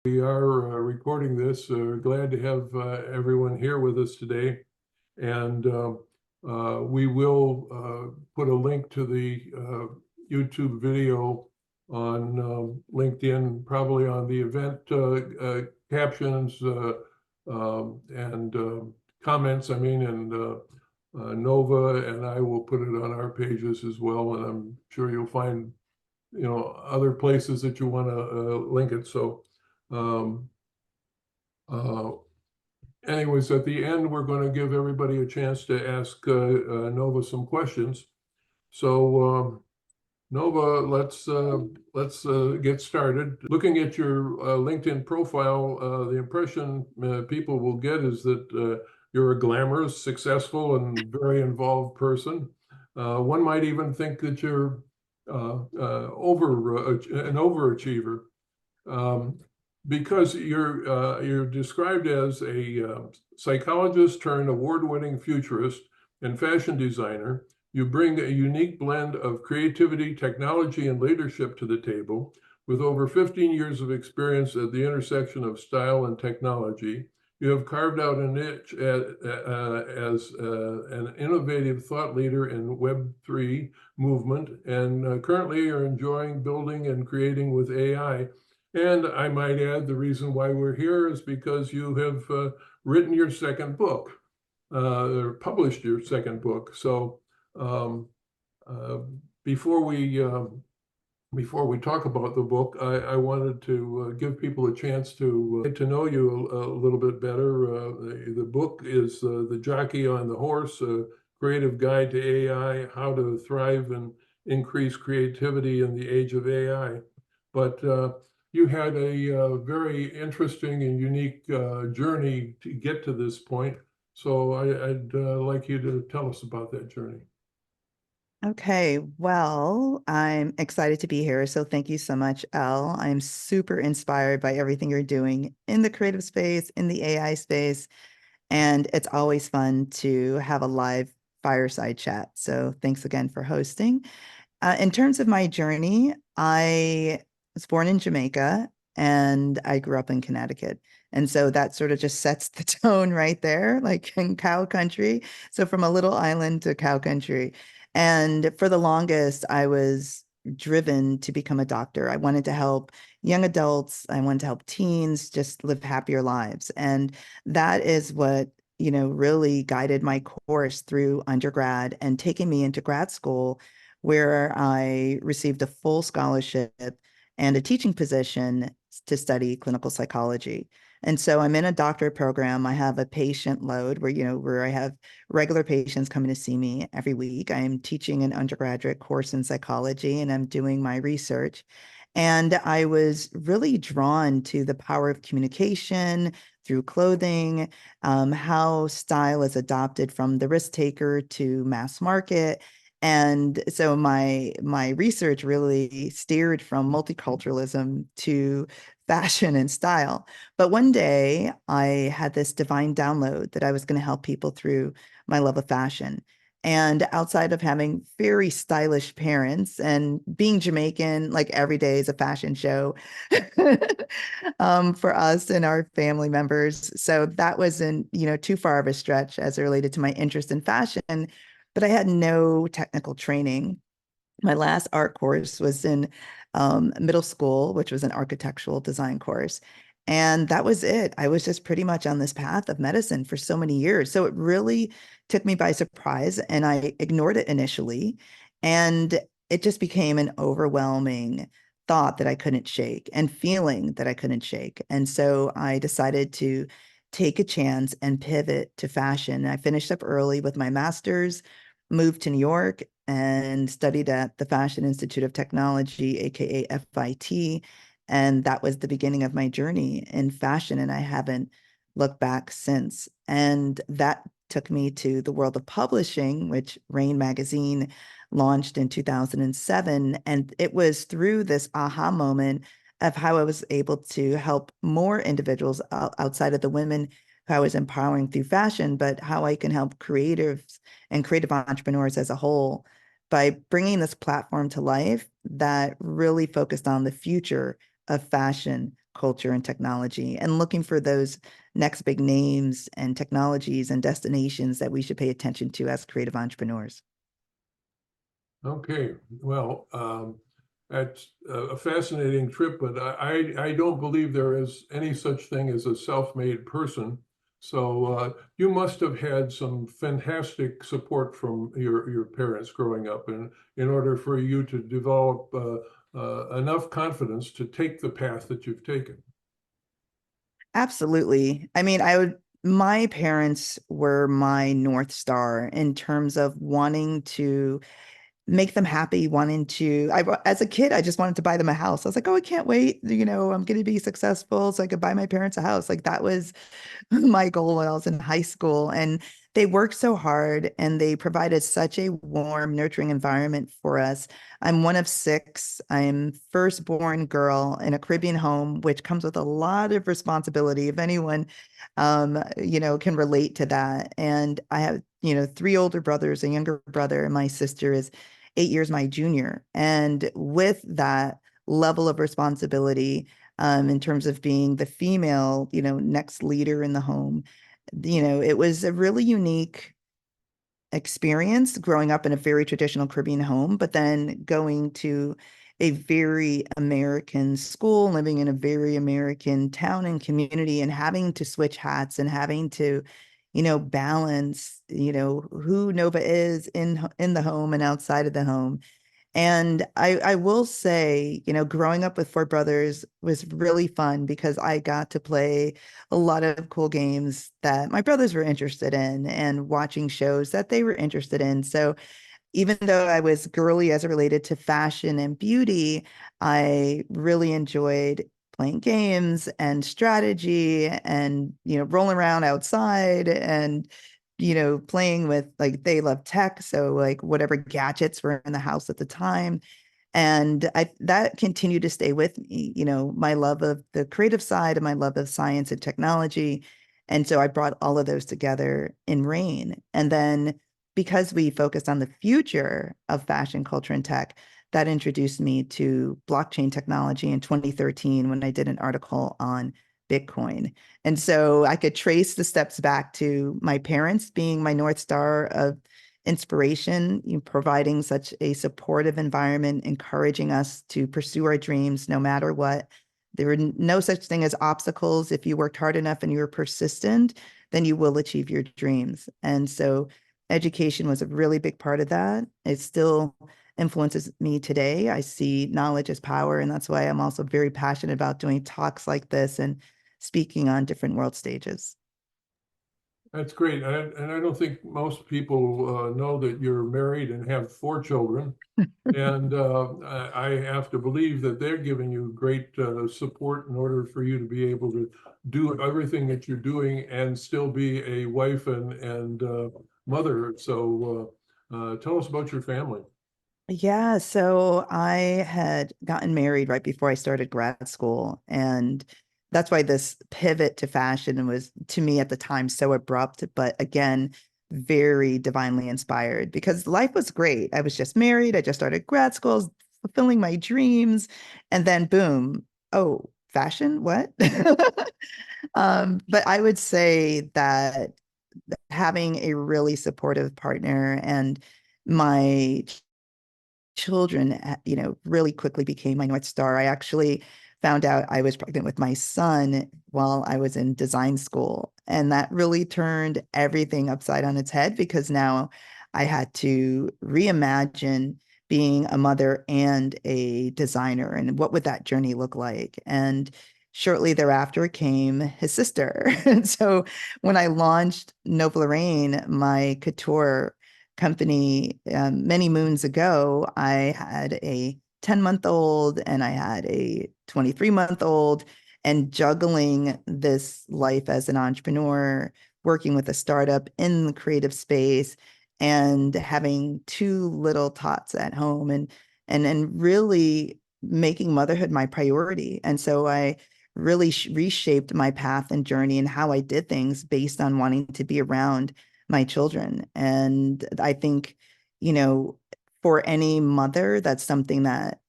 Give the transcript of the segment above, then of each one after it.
We are recording this. Glad to have everyone here with us today. And we will put a link to the YouTube video on LinkedIn, probably on the event captions and comments, and Nova and I will put it on our pages as well. And I'm sure you'll find, other places that you want to link it. So um, uh, anyways, at the end, we're going to give everybody a chance to ask Nova some questions. So Nova, let's get started. Looking at your LinkedIn profile, the impression people will get is that you're a glamorous, successful, and very involved person. One might even think that you're an overachiever. Um, because you're described as a psychologist turned award-winning futurist and fashion designer. You bring a unique blend of creativity, technology, and leadership to the table. With over 15 years of experience at the intersection of style and technology, you have carved out a niche as an innovative thought leader in Web3 movement, and currently are enjoying building and creating with AI. And I might add, the reason why we're here is because you have written your second book, or published your second book. So um, uh, before we talk about the book, I wanted to give people a chance to get to know you a little bit better. The book is The Jockey on the Horse, a creative guide to AI, how to thrive and increase creativity in the age of AI. But you had a very interesting and unique journey to get to this point. So I'd like you to tell us about that journey. Okay, well, I'm excited to be here. So thank you so much, Elle. I'm super inspired by everything you're doing in the creative space, in the AI space, and it's always fun to have a live fireside chat. So thanks again for hosting. In terms of my journey, I was born in Jamaica and I grew up in Connecticut. And so that sort of just sets the tone right there, like in cow country. So from a little island to cow country. And for the longest, I was driven to become a doctor. I wanted to help young adults, I wanted to help teens just live happier lives. And that is what, really guided my course through undergrad and taking me into grad school, where I received a full scholarship and a teaching position to study clinical psychology. And so I'm in a doctorate program. I have a patient load where I have regular patients coming to see me every week. I am teaching an undergraduate course in psychology and I'm doing my research. And I was really drawn to the power of communication through clothing, how style is adopted from the risk taker to mass market. And so my research really steered from multiculturalism to fashion and style. But one day I had this divine download that I was going to help people through my love of fashion. And outside of having very stylish parents and being Jamaican, like every day is a fashion show for us and our family members. So that wasn't, too far of a stretch as it related to my interest in fashion, but I had no technical training. My last art course was in middle school, which was an architectural design course. And that was it. I was just pretty much on this path of medicine for so many years. So it really took me by surprise and I ignored it initially. And it just became an overwhelming thought that I couldn't shake and feeling that I couldn't shake. And so I decided to take a chance and pivot to fashion. I finished up early with my master's, moved to New York and studied at the Fashion Institute of Technology, aka FIT. And that was the beginning of my journey in fashion. And I haven't looked back since. And that took me to the world of publishing, which Raine magazine launched in 2007. And it was through this aha moment of how I was able to help more individuals outside of the women who I was empowering through fashion, but how I can help creatives and creative entrepreneurs as a whole by bringing this platform to life that really focused on the future of fashion culture, and technology, and looking for those next big names and technologies and destinations that we should pay attention to as creative entrepreneurs. Okay, well, that's a fascinating trip, but I don't believe there is any such thing as a self-made person. So you must have had some fantastic support from your parents growing up, and in order for you to develop enough confidence to take the path that you've taken. Absolutely. I mean, my parents were my North Star in terms of wanting to make them happy, wanting to, as a kid, I just wanted to buy them a house. I was like, oh, I can't wait. I'm going to be successful so I could buy my parents a house. Like that was my goal when I was in high school. And they worked so hard and they provided such a warm, nurturing environment for us. I'm one of six. I'm firstborn girl in a Caribbean home, which comes with a lot of responsibility. If anyone, can relate to that. And I have, three older brothers, a younger brother, and my sister is 8 years my junior. And with that level of responsibility, in terms of being the female, next leader in the home. It was a really unique experience growing up in a very traditional Caribbean home, but then going to a very American school, living in a very American town and community, and having to switch hats and having to, balance, who Nova is in the home and outside of the home. And I will say, growing up with four brothers was really fun because I got to play a lot of cool games that my brothers were interested in and watching shows that they were interested in. So even though I was girly as it related to fashion and beauty, I really enjoyed playing games and strategy and, rolling around outside and, playing with like they love tech. So like whatever gadgets were in the house at the time. And that continued to stay with me, my love of the creative side and my love of science and technology. And so I brought all of those together in Raine. And then because we focused on the future of fashion, culture, and tech, that introduced me to blockchain technology in 2013 when I did an article on Bitcoin. And so I could trace the steps back to my parents being my North Star of inspiration, providing such a supportive environment, encouraging us to pursue our dreams no matter what. There were no such thing as obstacles. If you worked hard enough and you were persistent, then you will achieve your dreams. And so education was a really big part of that. It still influences me today. I see knowledge as power, and that's why I'm also very passionate about doing talks like this and speaking on different world stages. That's great. And I don't think most people know that you're married and have four children. And I have to believe that they're giving you great support in order for you to be able to do everything that you're doing and still be a wife and mother. So tell us about your family. Yeah, so I had gotten married right before I started grad school. And that's why this pivot to fashion was, to me at the time, so abrupt, but again, very divinely inspired because life was great. I was just married, I just started grad school, fulfilling my dreams, and then boom, oh, fashion, what? But I would say that having a really supportive partner and my children, really quickly became my North Star. I actually found out I was pregnant with my son while I was in design school. And that really turned everything upside on its head because now I had to reimagine being a mother and a designer and what would that journey look like. And shortly thereafter came his sister. And so when I launched Nova Lorraine, my couture company many moons ago, I had a 10-month-old and I had a 23-month-old, and juggling this life as an entrepreneur, working with a startup in the creative space, and having two little tots at home, and really making motherhood my priority. And so I really reshaped my path and journey and how I did things based on wanting to be around my children. And I think, for any mother, that's something that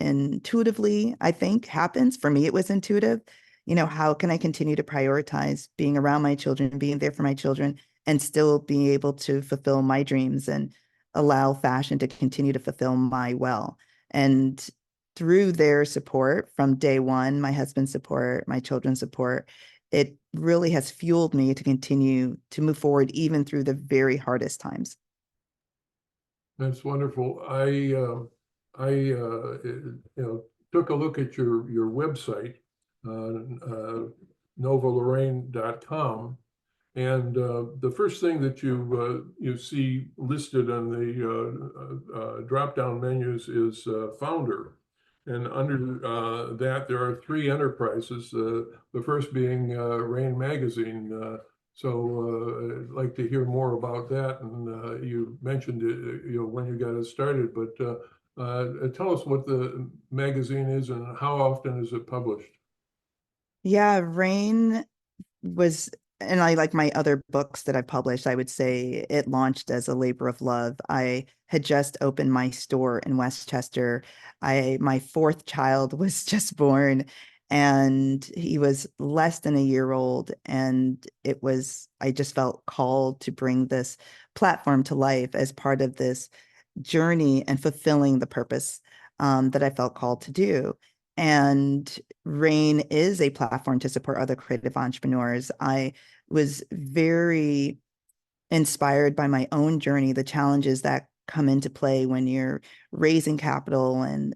intuitively, I think, happens. For me, it was intuitive. How can I continue to prioritize being around my children, being there for my children, and still being able to fulfill my dreams and allow fashion to continue to fulfill my well? And through their support from day one, my husband's support, my children's support, it really has fueled me to continue to move forward, even through the very hardest times. That's wonderful. Took a look at your website, novalorraine.com, and the first thing that you see listed on the drop-down menus is founder. And under that, there are three enterprises, the first being Raine magazine. I'd like to hear more about that. And you mentioned it, when you got it started, but tell us what the magazine is and how often is it published? Yeah, Rain was, and I like my other books that I published, I would say it launched as a labor of love. I had just opened my store in Westchester. My fourth child was just born, and he was less than a year old. And I just felt called to bring this platform to life as part of this journey and fulfilling the purpose that I felt called to do. And Rain is a platform to support other creative entrepreneurs. I was very inspired by my own journey, the challenges that come into play when you're raising capital and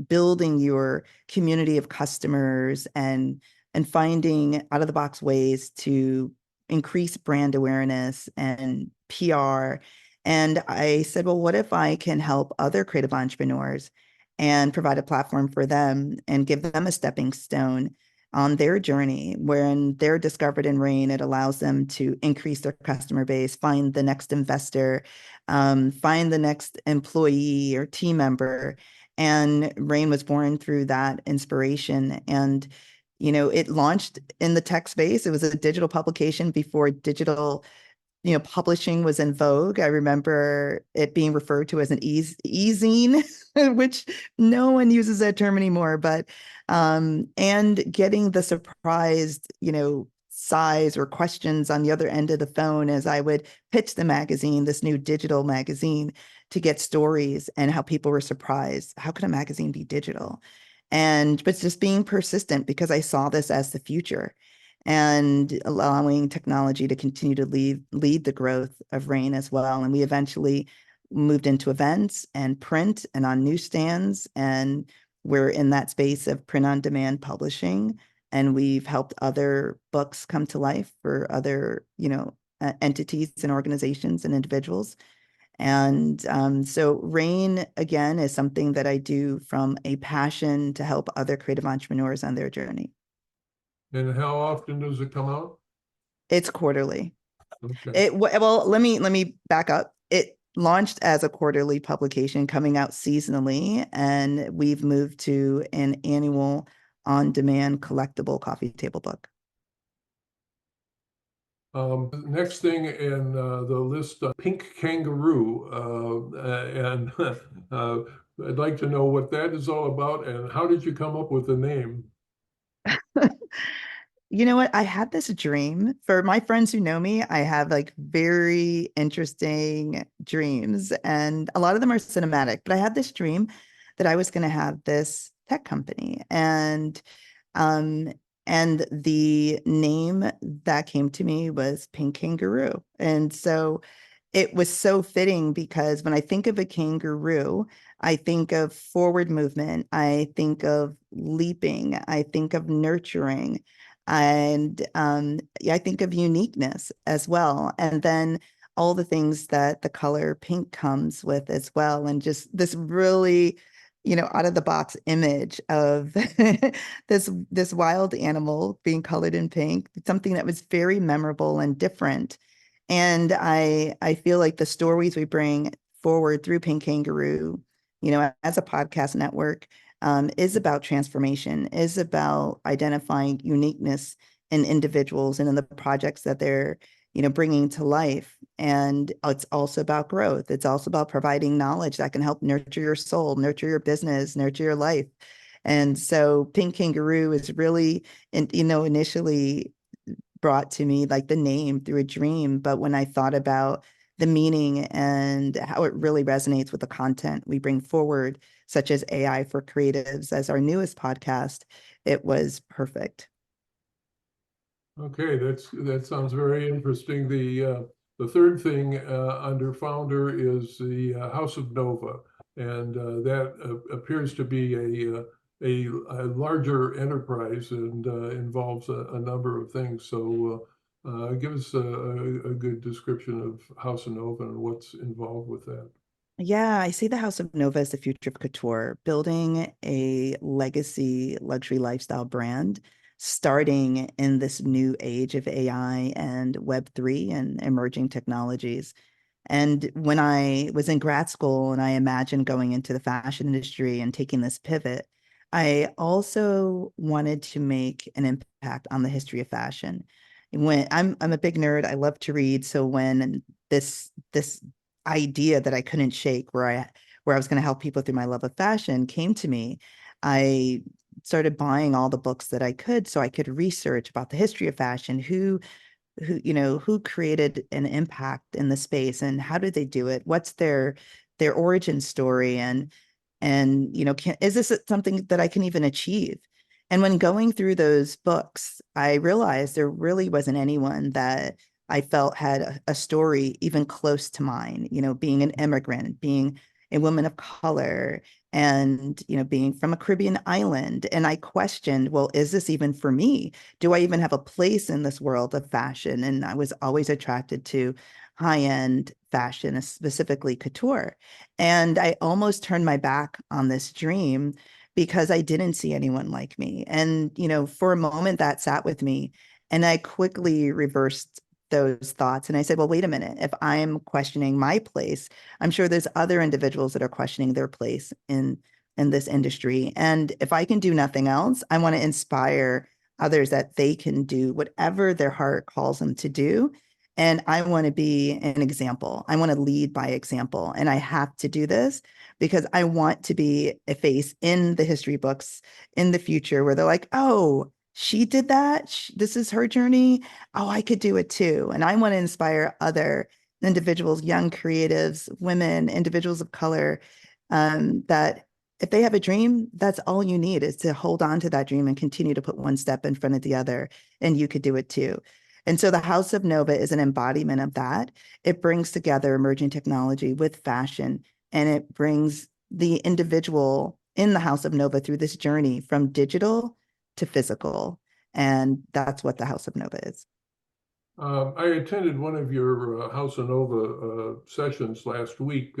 building your community of customers and finding out of the box ways to increase brand awareness and PR. And I said, well, what if I can help other creative entrepreneurs and provide a platform for them and give them a stepping stone on their journey? When they're discovered in Rain, it allows them to increase their customer base, find the next investor, find the next employee or team member. And Rain was born through that inspiration. And it launched in the tech space. It was a digital publication before digital publishing was in vogue. I remember it being referred to as an e-zine, which no one uses that term anymore, but and getting the surprised, sighs or questions on the other end of the phone as I would pitch the magazine, this new digital magazine, to get stories and how people were surprised. How could a magazine be digital? But just being persistent, because I saw this as the future, and allowing technology to continue to lead the growth of Rain as well. And we eventually moved into events and print and on newsstands, and we're in that space of print on demand publishing. And we've helped other books come to life for other, entities and organizations and individuals. And so Rain, again, is something that I do from a passion to help other creative entrepreneurs on their journey. And how often does it come out? It's quarterly. Okay. Well, let me back up. It launched as a quarterly publication, coming out seasonally, and we've moved to an annual on-demand collectible coffee table book. Next thing in the list, pink kangaroo, and I'd like to know what that is all about, and how did you come up with the name? You know what? I had this dream. For my friends who know me, I have like very interesting dreams, and a lot of them are cinematic. But I had this dream that I was going to have this tech company, um, and the name that came to me was Pink Kangaroo. And so it was so fitting, because when I think of a kangaroo, I think of forward movement, I think of leaping, I think of nurturing, and yeah, I think of uniqueness as well. And then all the things that the color pink comes with as well. And just this really, out of the box image of this wild animal being colored in pink, something that was very memorable and different. And I feel like the stories we bring forward through Pink Kangaroo, as a podcast network, is about transformation, is about identifying uniqueness in individuals and in the projects that they're, bringing to life. And it's also about growth. It's also about providing knowledge that can help nurture your soul, nurture your business, nurture your life. And so Pink Kangaroo is really, initially brought to me like the name through a dream. But when I thought about the meaning and how it really resonates with the content we bring forward, such as AI for Creatives as our newest podcast, it was perfect. Okay, that sounds very interesting. The third thing under founder is the House of Nova, and that appears to be a larger enterprise and involves a number of things. So give us a good description of House of Nova and what's involved with that. Yeah, I see the House of Nova as the future of couture, building a legacy luxury lifestyle brand, starting in this new age of AI and Web3 and emerging technologies. And when I was in grad school and I imagined going into the fashion industry and taking this pivot, I also wanted to make an impact on the history of fashion. When I'm a big nerd, I love to read. So when this idea that I couldn't shake, where I was going to help people through my love of fashion came to me, I started buying all the books that I could so I could research about the history of fashion, who created an impact in the space and how did they do it, what's their origin story, and is this something that I can even achieve? And when going through those books, I realized there really wasn't anyone that I felt had a story even close to mine, being an immigrant, being a woman of color, and being from a Caribbean island. And I questioned, well, is this even for me? Do I even have a place in this world of fashion? And I was always attracted to high-end fashion, specifically couture. And I almost turned my back on this dream because I didn't see anyone like me. And, for a moment that sat with me, and I quickly reversed those thoughts. And I said, well, wait a minute. If I'm questioning my place, I'm sure there's other individuals that are questioning their place in this industry. And if I can do nothing else, I want to inspire others that they can do whatever their heart calls them to do. And I want to be an example. I want to lead by example. And I have to do this because I want to be a face in the history books in the future where they're like, oh, she did that. This is her journey. Oh, I could do it too. And I want to inspire other individuals, young creatives, women, individuals of color, that if they have a dream, that's all you need is to hold on to that dream and continue to put one step in front of the other, and you could do it too. And so the House of Nova is an embodiment of that. It brings together emerging technology with fashion, and it brings the individual in the House of Nova through this journey from digital to physical. And that's what the House of Nova is. I attended one of your House of Nova sessions last week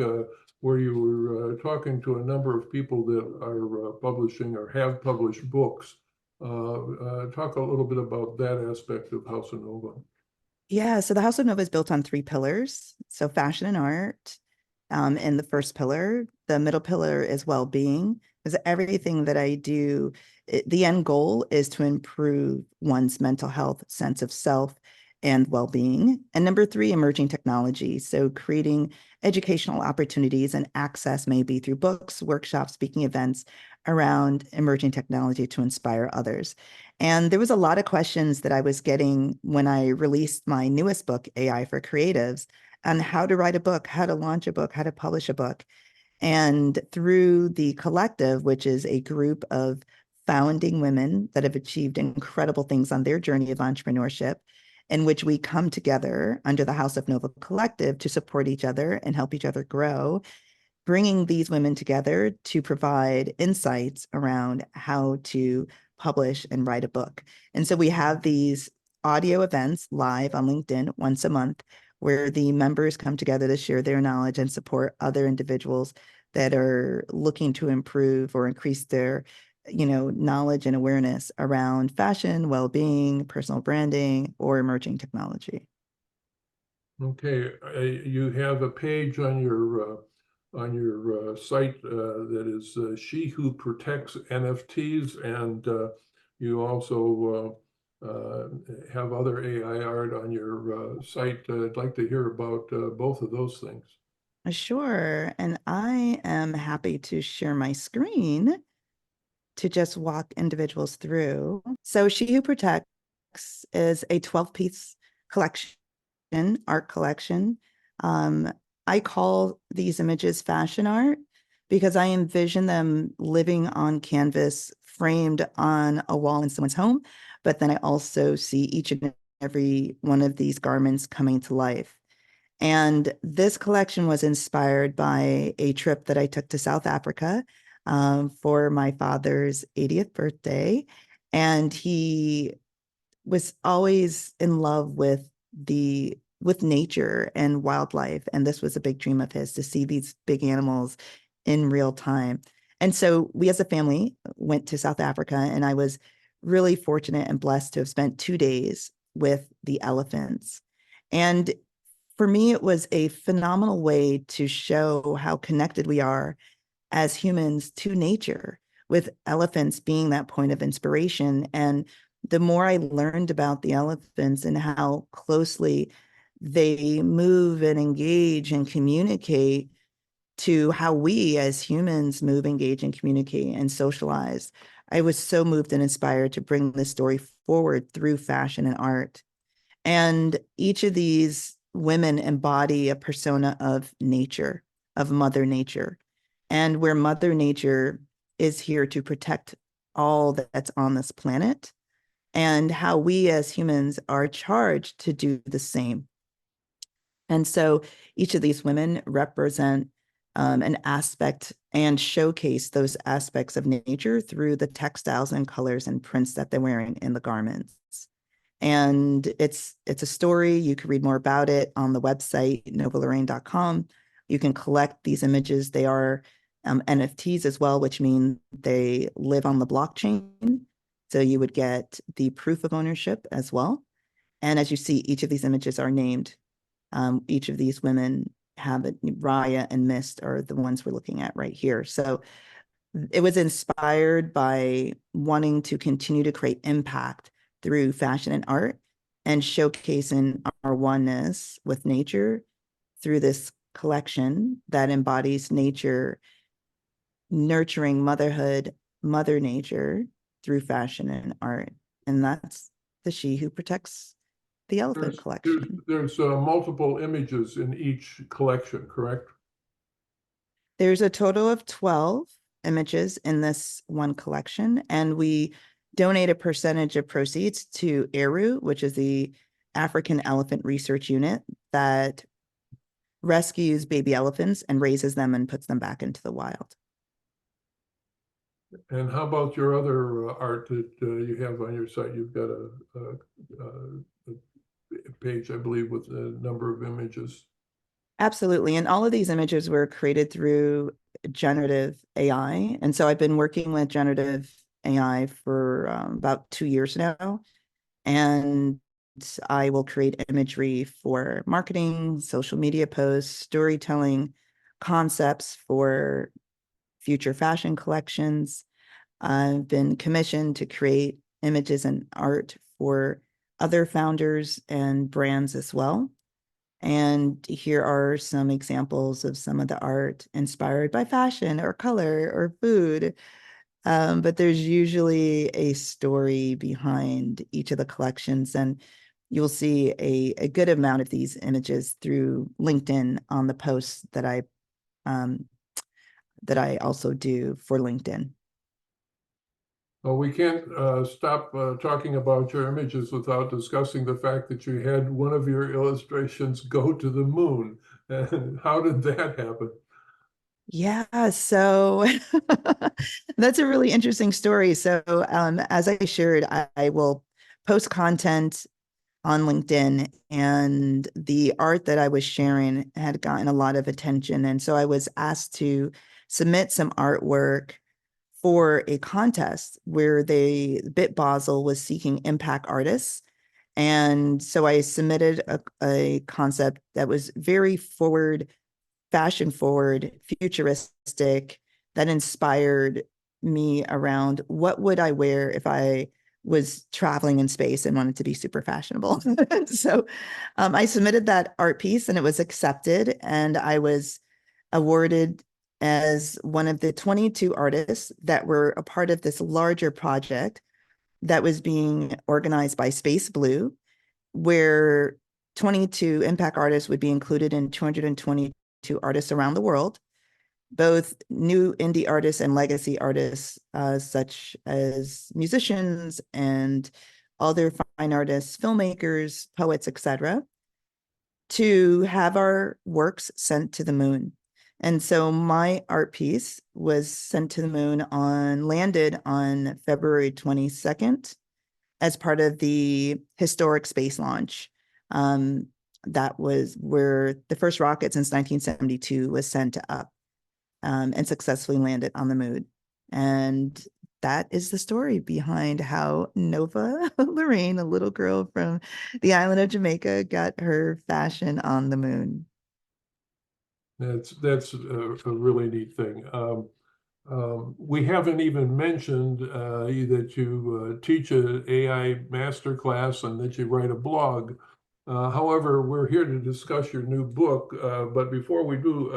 where you were talking to a number of people that are publishing or have published books. Talk a little bit about that aspect of House of Nova. Yeah, so the House of Nova is built on three pillars. So fashion and art, in the first pillar. The middle pillar is well-being, because everything that I do, the end goal is to improve one's mental health, sense of self, and well-being. And number three, emerging technology. So creating educational opportunities and access, maybe through books, workshops, speaking events around emerging technology to inspire others. And there was a lot of questions that I was getting when I released my newest book, AI for Creatives, on how to write a book, how to launch a book, how to publish a book. And through the collective, which is a group of founding women that have achieved incredible things on their journey of entrepreneurship, in which we come together under the House of Nova Collective to support each other and help each other grow, bringing these women together to provide insights around how to publish and write a book. And so we have these audio events live on LinkedIn once a month where the members come together to share their knowledge and support other individuals that are looking to improve or increase their knowledge and awareness around fashion, well-being, personal branding, or emerging technology. Okay, you have a page on your site that is She Who Protects NFTs, and you also have other AI art on your site. I'd like to hear about both of those things. Sure. And I am happy to share my screen to just walk individuals through. So She Who Protects is a 12-piece collection, art collection. Um, I call these images fashion art because I envision them living on canvas, framed on a wall in someone's home. But then I also see each and every one of these garments coming to life. And this collection was inspired by a trip that I took to South Africa for my father's 80th birthday. And he was always in love with nature and wildlife. And this was a big dream of his, to see these big animals in real time. And so we as a family went to South Africa, and I was really fortunate and blessed to have spent 2 days with the elephants. And for me, it was a phenomenal way to show how connected we are as humans to nature, with elephants being that point of inspiration. And the more I learned about the elephants and how closely they move and engage and communicate to how we as humans move, engage, and communicate and socialize, I was so moved and inspired to bring this story forward through fashion and art. And each of these women embody a persona of nature, of Mother Nature, and where Mother Nature is here to protect all that's on this planet, and how we as humans are charged to do the same. And so each of these women represent an aspect and showcase those aspects of nature through the textiles and colors and prints that they're wearing in the garments. And it's a story. You can read more about it on the website, novalorraine.com. You can collect these images. They are NFTs as well, which mean they live on the blockchain. So you would get the proof of ownership as well. And as you see, each of these images are named. Each of these women have it. Raya and Mist are the ones we're looking at right here. So it was inspired by wanting to continue to create impact through fashion and art, and showcasing our oneness with nature through this collection that embodies nature, nurturing motherhood, Mother Nature through fashion and art. And that's the She Who Protects the Elephant collection. There's multiple images in each collection, correct? There's a total of 12 images in this one collection, and we donate a percentage of proceeds to ERU, which is the African Elephant Research Unit that rescues baby elephants and raises them and puts them back into the wild. And how about your other art that you have on your site? You've got a page, I believe, with a number of images. Absolutely. And all of these images were created through generative AI. And so I've been working with generative AI for about 2 years now. And I will create imagery for marketing, social media posts, storytelling, concepts for future fashion collections. I've been commissioned to create images and art for other founders and brands as well. And here are some examples of some of the art inspired by fashion or color or food. But there's usually a story behind each of the collections, and you'll see a good amount of these images through LinkedIn on the posts that I also do for LinkedIn. Well, we can't stop talking about your images without discussing the fact that you had one of your illustrations go to the moon. And how did that happen? Yeah, so that's a really interesting story. So as I shared, I will post content on LinkedIn, and the art that I was sharing had gotten a lot of attention. And so I was asked to submit some artwork for a contest where Bit Basel was seeking impact artists. And so I submitted a concept that was very fashion forward, futuristic, that inspired me around what would I wear if I was traveling in space and wanted to be super fashionable. So I submitted that art piece and it was accepted, and I was awarded as one of the 22 artists that were a part of this larger project that was being organized by Space Blue, where 22 impact artists would be included in 222 artists around the world, both new indie artists and legacy artists, such as musicians and other fine artists, filmmakers, poets, etc., to have our works sent to the moon. And so my art piece was sent to the moon landed on February 22nd as part of the historic space launch. That was where the first rocket since 1972 was sent up, and successfully landed on the moon. And that is the story behind how Nova Lorraine, a little girl from the island of Jamaica, got her fashion on the moon. That's a really neat thing. We haven't even mentioned that you teach an AI master class and that you write a blog. However, we're here to discuss your new book. But before we do,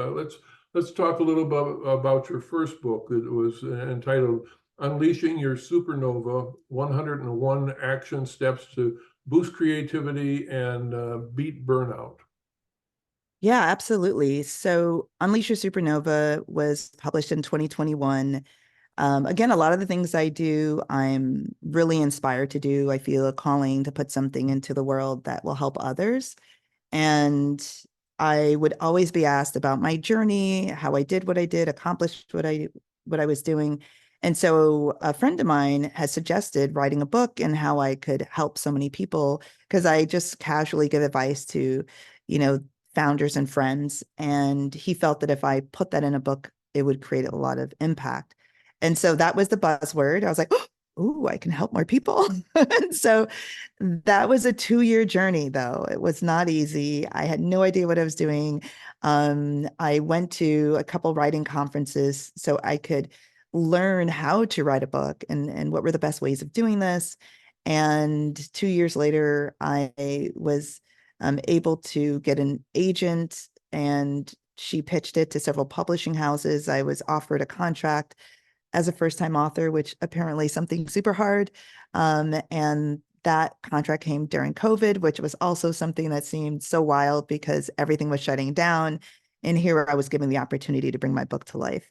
let's talk a little bit about your first book. It was entitled "Unleashing Your Supernova: 101 Action Steps to Boost Creativity and Beat Burnout." Yeah, absolutely. So Unleash Your Supernova was published in 2021. Again, a lot of the things I do, I'm really inspired to do. I feel a calling to put something into the world that will help others. And I would always be asked about my journey, how I did what I did, accomplished what I was doing. And so a friend of mine has suggested writing a book and how I could help so many people, because I just casually give advice to, you know, founders and friends. And he felt that if I put that in a book, it would create a lot of impact. And so that was the buzzword. I was like, oh, I can help more people. And so that was a 2-year journey, though. It was not easy. I had no idea what I was doing. I went to a couple writing conferences so I could learn how to write a book and what were the best ways of doing this. And 2 years later, I was able to get an agent, and she pitched it to several publishing houses. I was offered a contract as a first-time author, which apparently something super hard. And that contract came during COVID, which was also something that seemed so wild because everything was shutting down. And here I was given the opportunity to bring my book to life.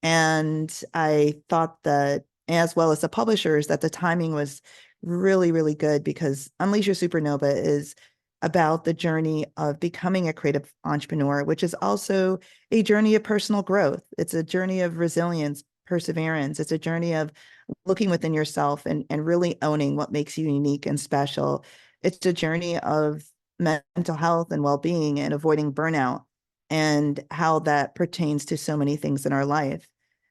And I thought that, as well as the publishers, that the timing was really, really good, because Unleash Your Supernova is about the journey of becoming a creative entrepreneur, which is also a journey of personal growth. It's a journey of resilience, perseverance. It's a journey of looking within yourself and really owning what makes you unique and special. It's a journey of mental health and well-being and avoiding burnout, and how that pertains to so many things in our life.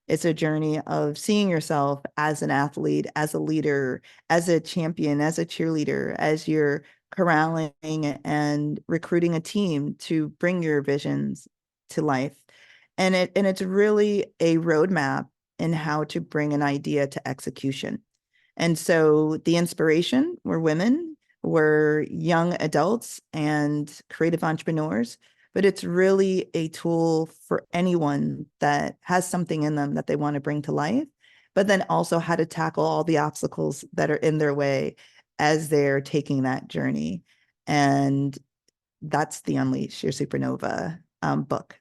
It's a journey of seeing yourself as an athlete, as a leader, as a champion, as a cheerleader, as you're corralling and recruiting a team to bring your visions to life. And it's really a roadmap in how to bring an idea to execution. And so the inspiration were women, were young adults and creative entrepreneurs, but it's really a tool for anyone that has something in them that they want to bring to life, but then also how to tackle all the obstacles that are in their way as they're taking that journey. And that's the Unleash Your Supernova book.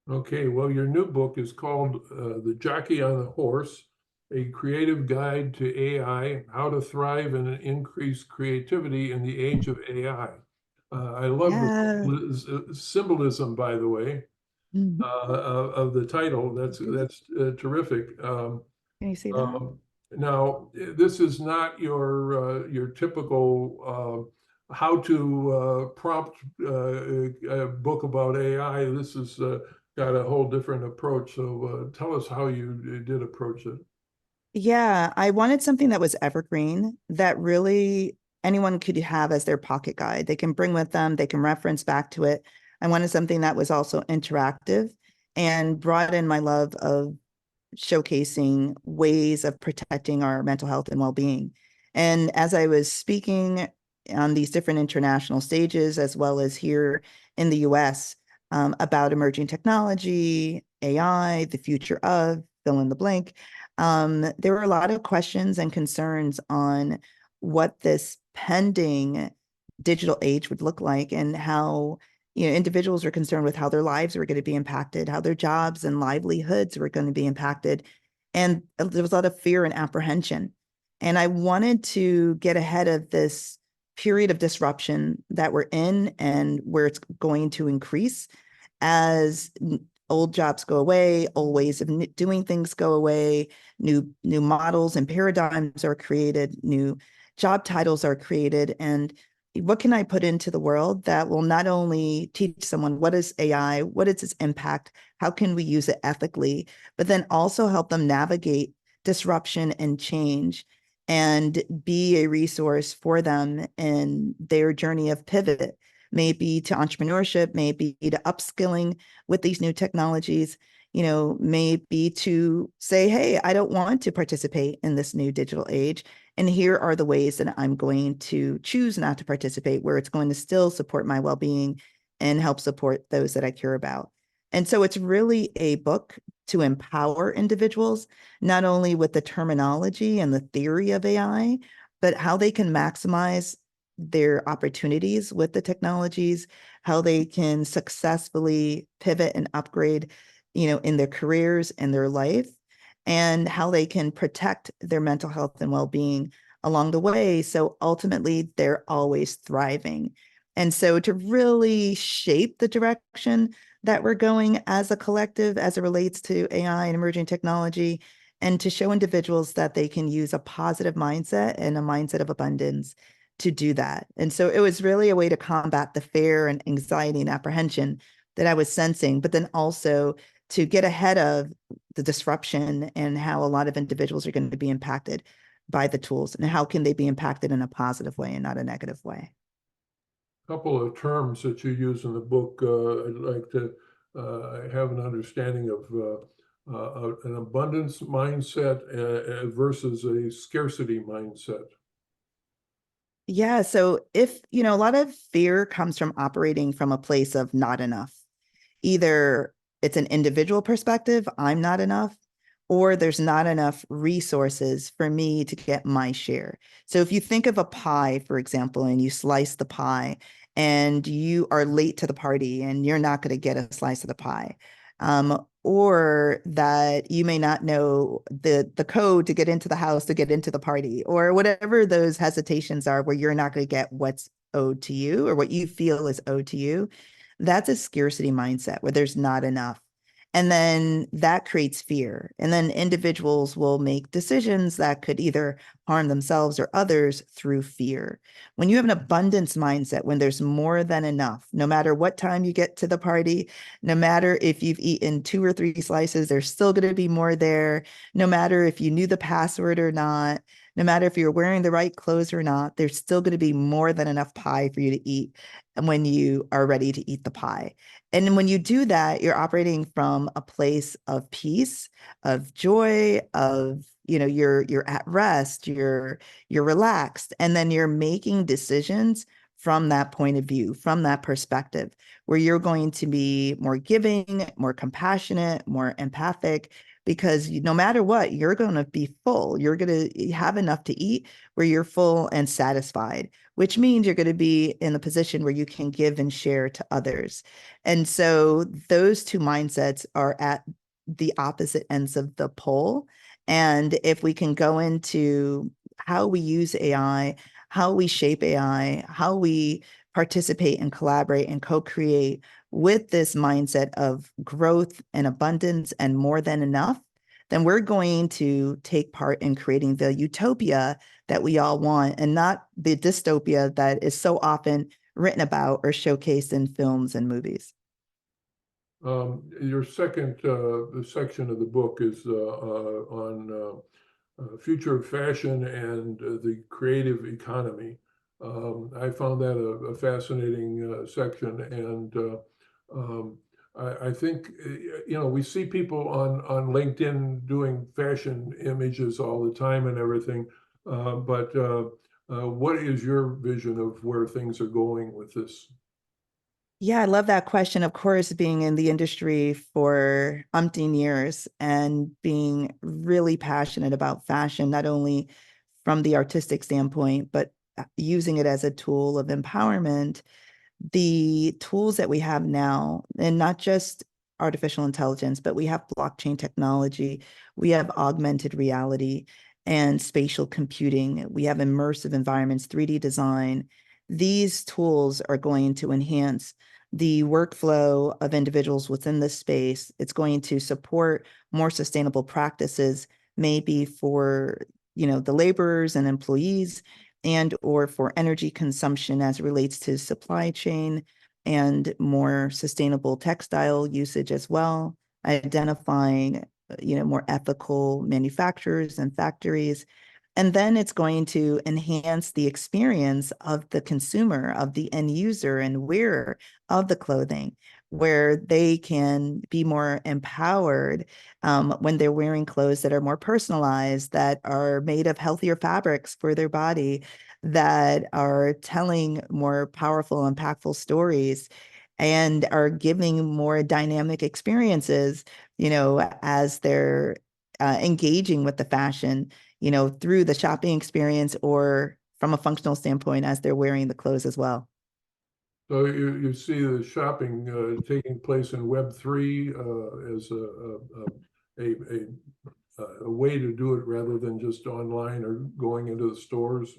Okay, well, your new book is called The Jockey on the Horse, A Creative Guide to AI, How to Thrive and Increase Creativity in the Age of AI. I love Yeah. the symbolism, by the way, Mhm. of the title. That's terrific. Can you see that? Now, this is not your typical how to prompt book about AI. This is got a whole different approach. So tell us how you did approach it. Yeah, I wanted something that was evergreen, that really anyone could have as their pocket guide. They can bring with them, they can reference back to it. I wanted something that was also interactive and brought in my love of showcasing ways of protecting our mental health and well-being. And as I was speaking on these different international stages, as well as here in the US, about emerging technology, AI, the future of, fill in the blank, there were a lot of questions and concerns on what this pending digital age would look like and how individuals are concerned with how their lives were going to be impacted, how their jobs and livelihoods were going to be impacted. And there was a lot of fear and apprehension. And I wanted to get ahead of this period of disruption that we're in and where it's going to increase as old jobs go away, old ways of doing things go away, new models and paradigms are created, new job titles are created, and what can I put into the world that will not only teach someone what is AI, what is its impact, how can we use it ethically, but then also help them navigate disruption and change and be a resource for them in their journey of pivot, maybe to entrepreneurship, maybe to upskilling with these new technologies, maybe to say, hey, I don't want to participate in this new digital age. And here are the ways that I'm going to choose not to participate, where it's going to still support my well-being and help support those that I care about. And so it's really a book to empower individuals, not only with the terminology and the theory of AI, but how they can maximize their opportunities with the technologies, how they can successfully pivot and upgrade, in their careers and their life, and how they can protect their mental health and well-being along the way. So ultimately, they're always thriving. And so to really shape the direction that we're going as a collective, as it relates to AI and emerging technology, and to show individuals that they can use a positive mindset and a mindset of abundance to do that. And so it was really a way to combat the fear and anxiety and apprehension that I was sensing, but then also to get ahead of the disruption and how a lot of individuals are going to be impacted by the tools, and how can they be impacted in a positive way and not a negative way. A couple of terms that you use in the book, I'd like to have an understanding of an abundance mindset versus a scarcity mindset. Yeah. So if, a lot of fear comes from operating from a place of not enough. Either it's an individual perspective, I'm not enough, or there's not enough resources for me to get my share. So if you think of a pie, for example, and you slice the pie and you are late to the party and you're not going to get a slice of the pie, or that you may not know the code to get into the house, to get into the party, or whatever those hesitations are where you're not going to get what's owed to you or what you feel is owed to you. That's a scarcity mindset where there's not enough. And then that creates fear. And then individuals will make decisions that could either harm themselves or others through fear. When you have an abundance mindset, when there's more than enough, no matter what time you get to the party, no matter if you've eaten 2 or 3 slices, there's still going to be more there. No matter if you knew the password or not, no matter if you're wearing the right clothes or not, there's still going to be more than enough pie for you to eat when you are ready to eat the pie. And when you do that, you're operating from a place of peace, of joy, of, you're at rest, you're relaxed, and then you're making decisions from that point of view, from that perspective, where you're going to be more giving, more compassionate, more empathic, because no matter what, you're going to be full. You're going to have enough to eat where you're full and satisfied, which means you're going to be in a position where you can give and share to others. And so those two mindsets are at the opposite ends of the pole. And if we can go into how we use AI, how we shape AI, how we participate and collaborate and co-create with this mindset of growth and abundance and more than enough, then we're going to take part in creating the utopia that we all want, and not the dystopia that is so often written about or showcased in films and movies. Your second section of the book is on future of fashion and the creative economy. I found that a fascinating section, and I think, we see people on LinkedIn doing fashion images all the time and everything. But what is your vision of where things are going with this? Yeah, I love that question. Of course, being in the industry for umpteen years and being really passionate about fashion, not only from the artistic standpoint, but using it as a tool of empowerment. The tools that we have now, and not just artificial intelligence, but we have blockchain technology, we have augmented reality and spatial computing, we have immersive environments, 3D design. These tools are going to enhance the workflow of individuals within this space. It's going to support more sustainable practices, maybe for the laborers and employees, and or for energy consumption as it relates to supply chain and more sustainable textile usage as well, identifying more ethical manufacturers and factories. And then it's going to enhance the experience of the consumer, of the end user and wearer of the clothing, where they can be more empowered when they're wearing clothes that are more personalized, that are made of healthier fabrics for their body, that are telling more powerful, impactful stories, and are giving more dynamic experiences, as they're engaging with the fashion, through the shopping experience or from a functional standpoint as they're wearing the clothes as well. So you see the shopping taking place in Web3 as a way to do it rather than just online or going into the stores.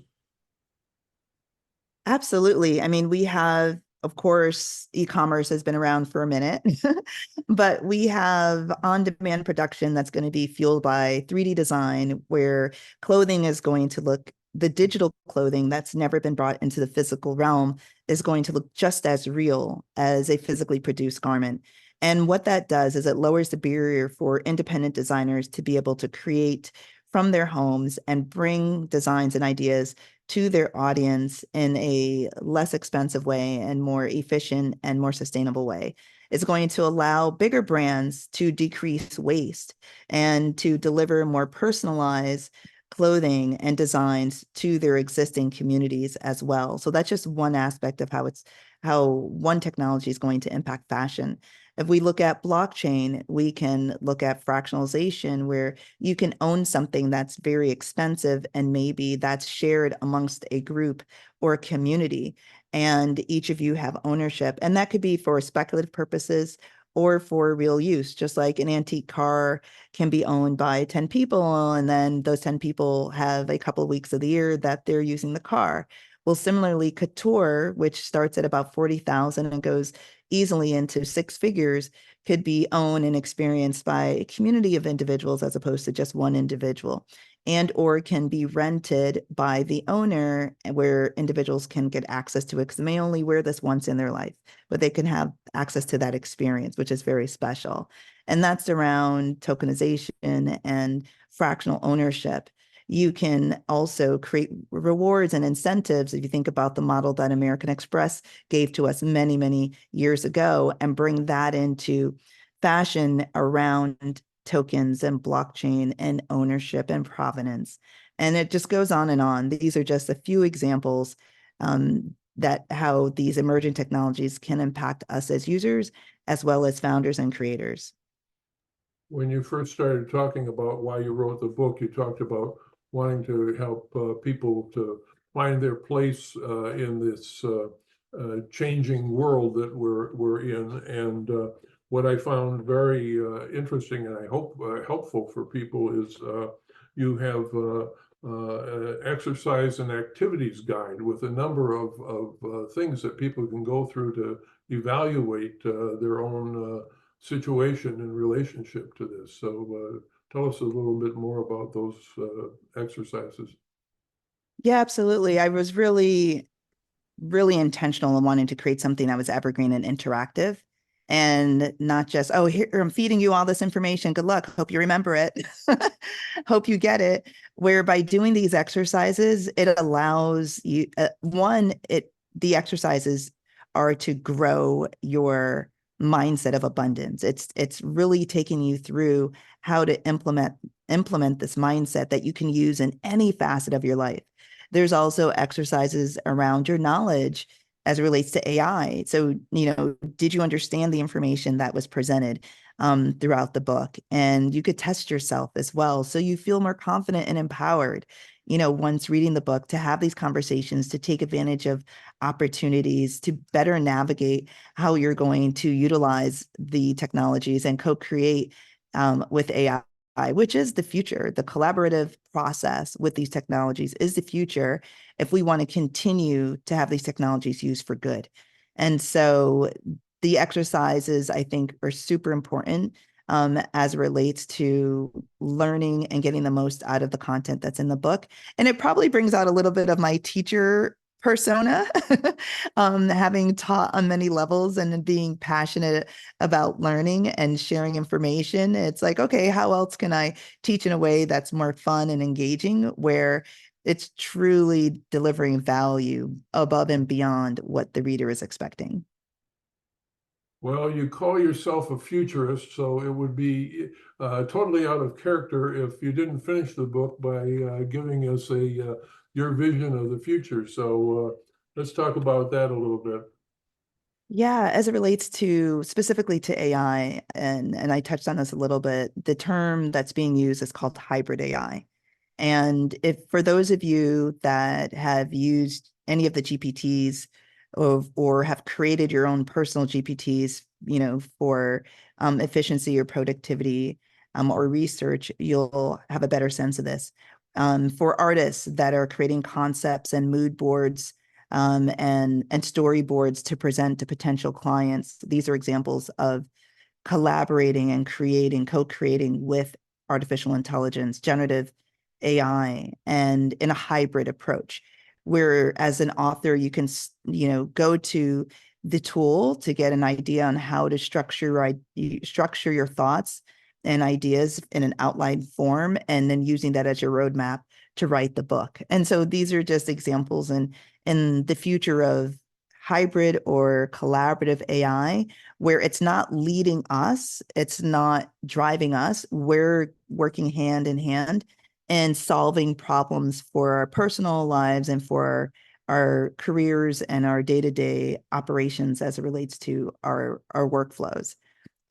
Absolutely. I mean, we have, of course, e-commerce has been around for a minute, but we have on-demand production that's going to be fueled by 3D design, where clothing is going to look, the digital clothing that's never been brought into the physical realm is going to look just as real as a physically produced garment. And what that does is it lowers the barrier for independent designers to be able to create from their homes and bring designs and ideas to their audience in a less expensive way and more efficient and more sustainable way. It's going to allow bigger brands to decrease waste and to deliver more personalized clothing and designs to their existing communities as well. So that's just one aspect of how one technology is going to impact fashion. If we look at blockchain, we can look at fractionalization, where you can own something that's very expensive and maybe that's shared amongst a group or a community, and each of you have ownership. And that could be for speculative purposes or for real use, just like an antique car can be owned by 10 people, and then those 10 people have a couple of weeks of the year that they're using the car. Well, similarly, couture, which starts at about 40,000 and goes easily into six figures, could be owned and experienced by a community of individuals as opposed to just one individual, and or can be rented by the owner, where individuals can get access to it because they may only wear this once in their life, but they can have access to that experience, which is very special. And that's around tokenization and fractional ownership. You can also create rewards and incentives. If you think about the model that American Express gave to us many, many years ago, and bring that into fashion around tokens and blockchain and ownership and provenance. And it just goes on and on. These are just a few examples that how these emerging technologies can impact us as users, as well as founders and creators. When you first started talking about why you wrote the book, you talked about wanting to help people to find their place in this changing world that we're in. And what I found very interesting, and I hope helpful for people, is you have exercise and activities guide with a number of things that people can go through to evaluate their own situation in relationship to this. So tell us a little bit more about those exercises. Yeah, absolutely. I was really, really intentional in wanting to create something that was evergreen and interactive, and not just, oh, here, I'm feeding you all this information. Good luck. Hope you remember it. Hope you get it. Where by doing these exercises, it allows you, the exercises are to grow your mindset of abundance. It's really taking you through how to implement this mindset that you can use in any facet of your life. There's also exercises around your knowledge as it relates to AI. So, did you understand the information that was presented throughout the book? And you could test yourself as well. So you feel more confident and empowered, once reading the book, to have these conversations, to take advantage of opportunities, to better navigate how you're going to utilize the technologies and co-create with AI, which is the future. The collaborative process with these technologies is the future if we want to continue to have these technologies used for good. And so the exercises, I think, are super important as it relates to learning and getting the most out of the content that's in the book. And it probably brings out a little bit of my teacher persona, having taught on many levels and being passionate about learning and sharing information. It's like, okay, how else can I teach in a way that's more fun and engaging, where it's truly delivering value above and beyond what the reader is expecting? Well, you call yourself a futurist, so it would be totally out of character if you didn't finish the book by giving us your vision of the future. So let's talk about that a little bit. Yeah, as it relates to specifically to AI, and I touched on this a little bit, the term that's being used is called hybrid AI. And if for those of you that have used any of the GPTs or have created your own personal GPTs, for efficiency or productivity or research, you'll have a better sense of this. For artists that are creating concepts and mood boards and storyboards to present to potential clients, these are examples of collaborating and co-creating with artificial intelligence, generative AI, and in a hybrid approach, where as an author, you can, go to the tool to get an idea on how to structure your thoughts and ideas in an outline form, and then using that as your roadmap to write the book. And so these are just examples in the future of hybrid or collaborative AI, where it's not leading us, it's not driving us. We're working hand in hand and solving problems for our personal lives and for our careers and our day-to-day operations as it relates to our workflows.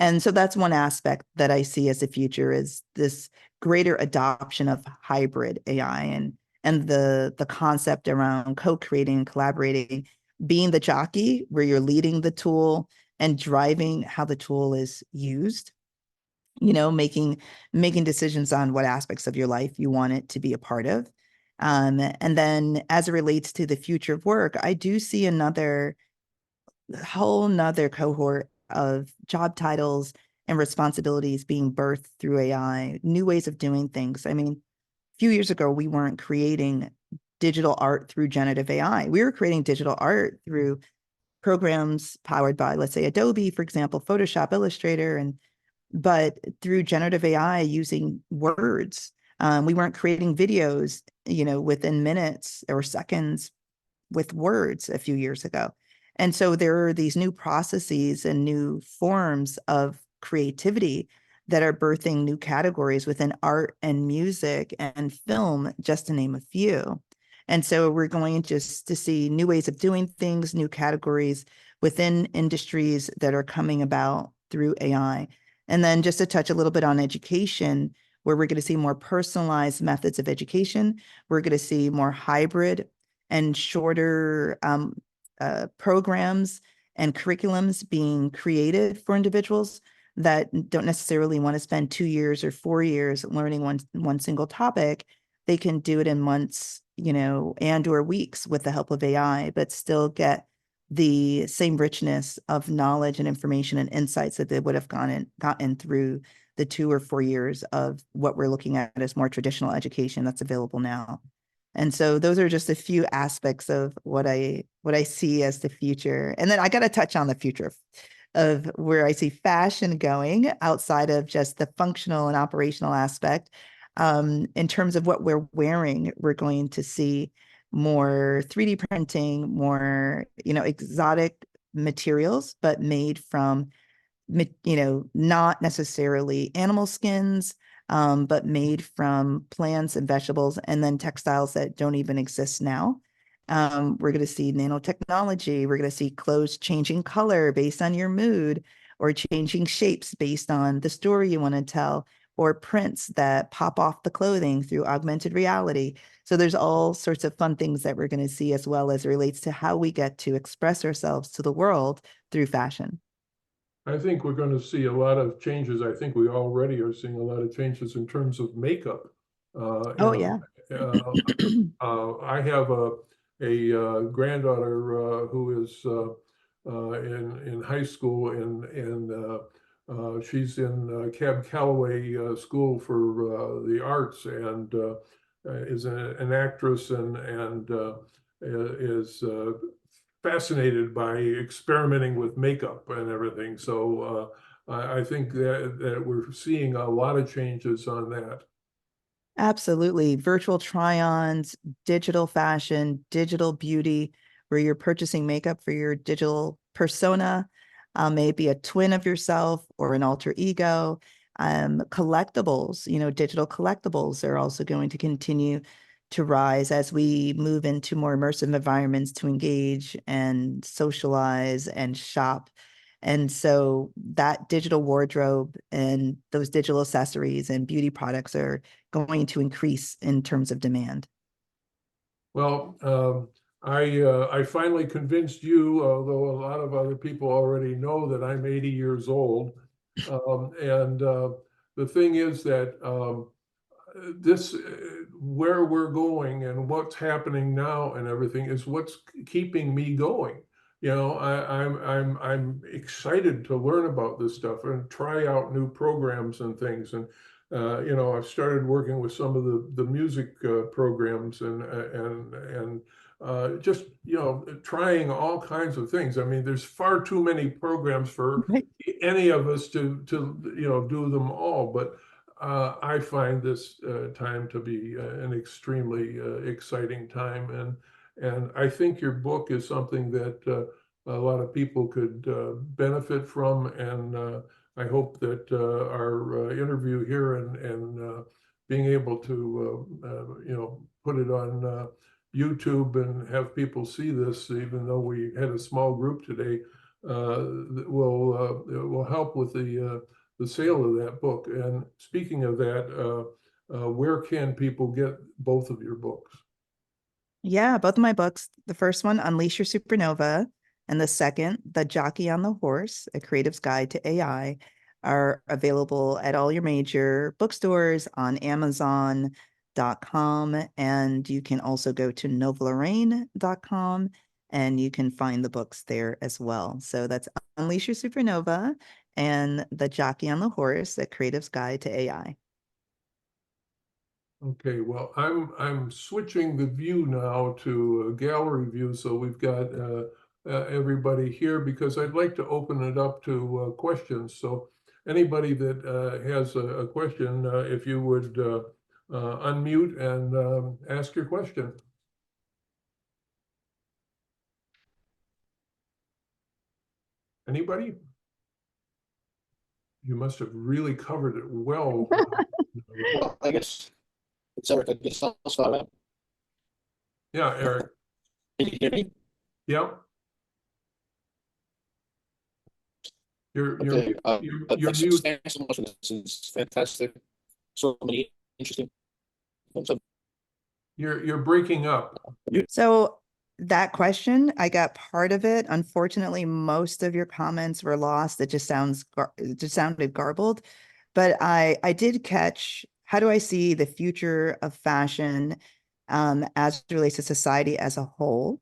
And so that's one aspect that I see as the future, is this greater adoption of hybrid AI and the concept around co-creating and collaborating, being the jockey where you're leading the tool and driving how the tool is used, making decisions on what aspects of your life you want it to be a part of. And then as it relates to the future of work, I do see another whole nother cohort of job titles and responsibilities being birthed through AI, new ways of doing things. I mean, a few years ago, we weren't creating digital art through generative AI. We were creating digital art through programs powered by, let's say, Adobe, for example, Photoshop, Illustrator, but through generative AI using words. We weren't creating videos, within minutes or seconds with words a few years ago. And so there are these new processes and new forms of creativity that are birthing new categories within art and music and film, just to name a few. And so we're going just to see new ways of doing things, new categories within industries that are coming about through AI. And then just to touch a little bit on education, where we're going to see more personalized methods of education. We're going to see more hybrid and shorter programs and curriculums being created for individuals that don't necessarily want to spend 2 years or 4 years learning one single topic. They can do it in months, and or weeks with the help of AI, but still get the same richness of knowledge and information and insights that they would have gotten through the 2 or 4 years of what we're looking at as more traditional education that's available now. And so those are just a few aspects of what I see as the future. And then I got to touch on the future of where I see fashion going outside of just the functional and operational aspect. In terms of what we're wearing, we're going to see more 3D printing, more, exotic materials, but made from not necessarily animal skins, but made from plants and vegetables, and then textiles that don't even exist now. We're going to see nanotechnology. We're going to see clothes changing color based on your mood, or changing shapes based on the story you want to tell, or prints that pop off the clothing through augmented reality. So there's all sorts of fun things that we're going to see, as well as it relates to how we get to express ourselves to the world through fashion. I think we're going to see a lot of changes. I think we already are seeing a lot of changes in terms of makeup. Oh, yeah. I have a granddaughter who is in high school, and she's in Cab Calloway School for the Arts, and is an actress, and is fascinated by experimenting with makeup and everything. So I think that we're seeing a lot of changes on that. Absolutely. Virtual try-ons, digital fashion, digital beauty, where you're purchasing makeup for your digital persona, maybe a twin of yourself or an alter ego. Collectibles, digital collectibles are also going to continue to rise as we move into more immersive environments to engage and socialize and shop. And so that digital wardrobe and those digital accessories and beauty products are going to increase in terms of demand. Well, I finally convinced you, although a lot of other people already know that I'm 80 years old. And the thing is that this where we're going and what's happening now and everything is what's keeping me going. I'm excited to learn about this stuff and try out new programs and things. And I've started working with some of the music programs, and just trying all kinds of things. I mean, there's far too many programs for Right. any of us to do them all, but I find this time to be an extremely exciting time, and I think your book is something that a lot of people could benefit from, and I hope that our interview here and being able to put it on YouTube and have people see this, even though we had a small group today, will help with the sale of that book. And speaking of that, where can people get both of your books? Yeah, both of my books. The first one, Unleash Your Supernova, and the second, The Jockey on the Horse, A Creative's Guide to AI, are available at all your major bookstores, on Amazon.com, and you can also go to novalorraine.com and you can find the books there as well. So that's Unleash Your Supernova and The Jockey on the Horse, A Creative's Guide to AI. Okay, well, I'm switching the view now to a gallery view, so we've got everybody here, because I'd like to open it up to questions. So anybody that has a question, if you would unmute and ask your question. Anybody? You must have really covered it well. Well, I guess it's Eric. I guess I'll start out. Yeah, Eric. Can you hear me? Yeah. You're Okay. you're Thanks, mute. thanks so much for this. This is fantastic. So many interesting things. You're breaking up. So that question, I got part of it. Unfortunately, most of your comments were lost. It just it just sounded garbled. But I did catch, how do I see the future of fashion as it relates to society as a whole?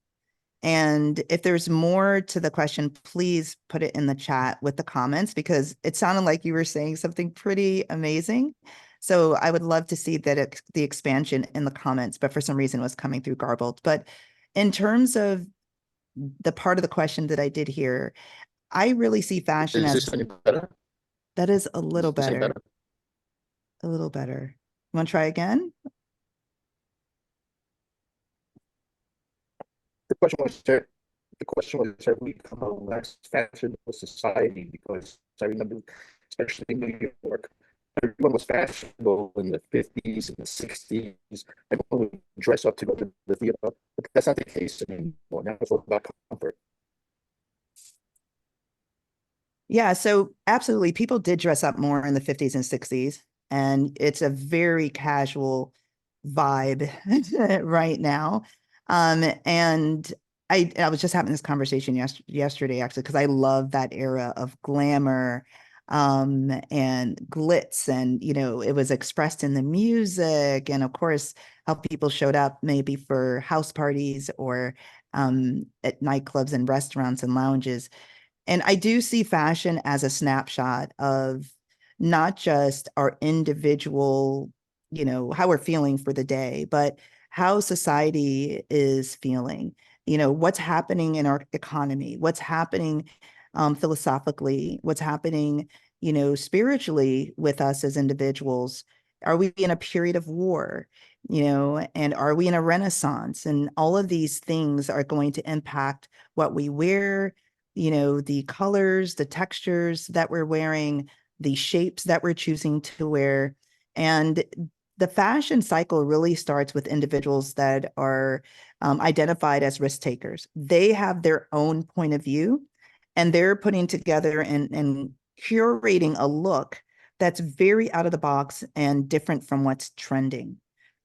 And if there's more to the question, please put it in the chat with the comments, because it sounded like you were saying something pretty amazing. So I would love to see that the expansion in the comments, but for some reason it was coming through garbled. But in terms of the part of the question that I did hear, I really see fashion Is as, this any better? that is a Is little this any better, better? a little better. You want to try again? The question was, sir, the question was, have we become a less fashionable society because I remember, especially in New York, everyone was fashionable in the 50s and the 60s. Everyone would dress up to go to the theater, but that's not the case anymore. Now it's all about comfort. Yeah, so absolutely. People did dress up more in the 50s and 60s, and it's a very casual vibe right now. And I was just having this conversation yesterday, actually, because I love that era of glamour and glitz, and it was expressed in the music, and of course, how people showed up maybe for house parties or at nightclubs and restaurants and lounges. And I do see fashion as a snapshot of not just our individual, how we're feeling for the day, but how society is feeling. What's happening in our economy, what's happening philosophically, what's happening, spiritually with us as individuals. Are we in a period of war? And are we in a renaissance? And all of these things are going to impact what we wear, the colors, the textures that we're wearing, the shapes that we're choosing to wear. And the fashion cycle really starts with individuals that are identified as risk takers. They have their own point of view, and they're putting together and curating a look that's very out of the box and different from what's trending.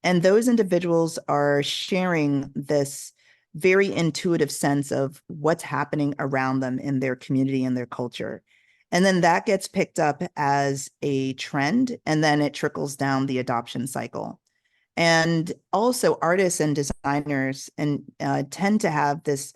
And those individuals are sharing this very intuitive sense of what's happening around them in their community and their culture. And then that gets picked up as a trend, and then it trickles down the adoption cycle. And also artists and designers tend to have this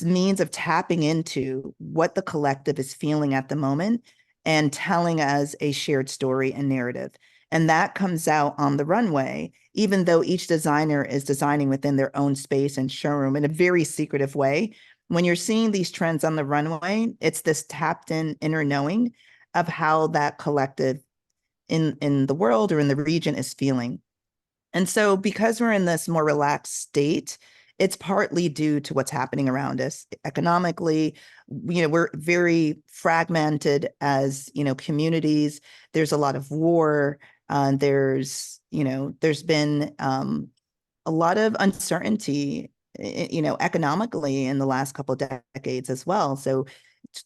means of tapping into what the collective is feeling at the moment and telling us a shared story and narrative. And that comes out on the runway, even though each designer is designing within their own space and showroom in a very secretive way. When you're seeing these trends on the runway, it's this tapped in inner knowing of how that collective in the world or in the region is feeling. And so because we're in this more relaxed state, it's partly due to what's happening around us economically. We're very fragmented as, communities. There's a lot of war. There's been a lot of uncertainty, economically in the last couple of decades as well. So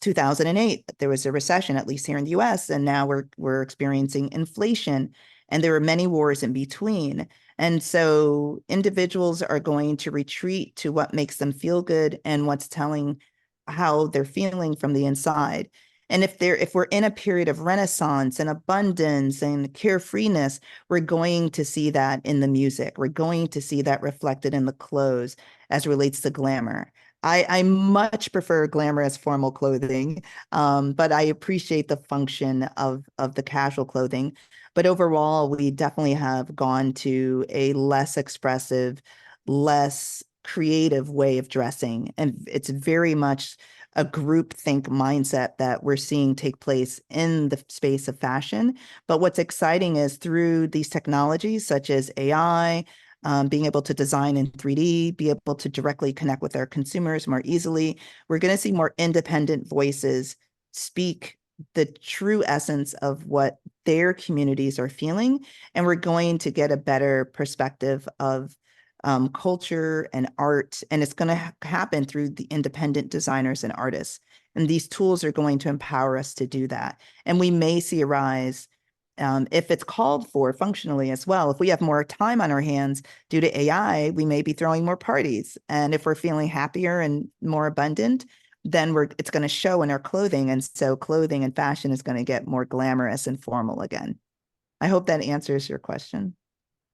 2008, there was a recession, at least here in the US, and now we're experiencing inflation, and there are many wars in between. And so individuals are going to retreat to what makes them feel good and what's telling how they're feeling from the inside. And if we're in a period of renaissance and abundance and carefreeness, we're going to see that in the music. We're going to see that reflected in the clothes as relates to glamour. I much prefer glamorous formal clothing, but I appreciate the function of the casual clothing. But overall, we definitely have gone to a less expressive, less creative way of dressing. And it's very much a groupthink mindset that we're seeing take place in the space of fashion. But what's exciting is through these technologies such as AI, being able to design in 3D, be able to directly connect with our consumers more easily, we're going to see more independent voices speak the true essence of what their communities are feeling. And we're going to get a better perspective of culture and art. And it's going to happen through the independent designers and artists. And these tools are going to empower us to do that. And we may see a rise if it's called for functionally as well. If we have more time on our hands due to AI, we may be throwing more parties. And if we're feeling happier and more abundant, then it's going to show in our clothing. And so clothing and fashion is going to get more glamorous and formal again. I hope that answers your question.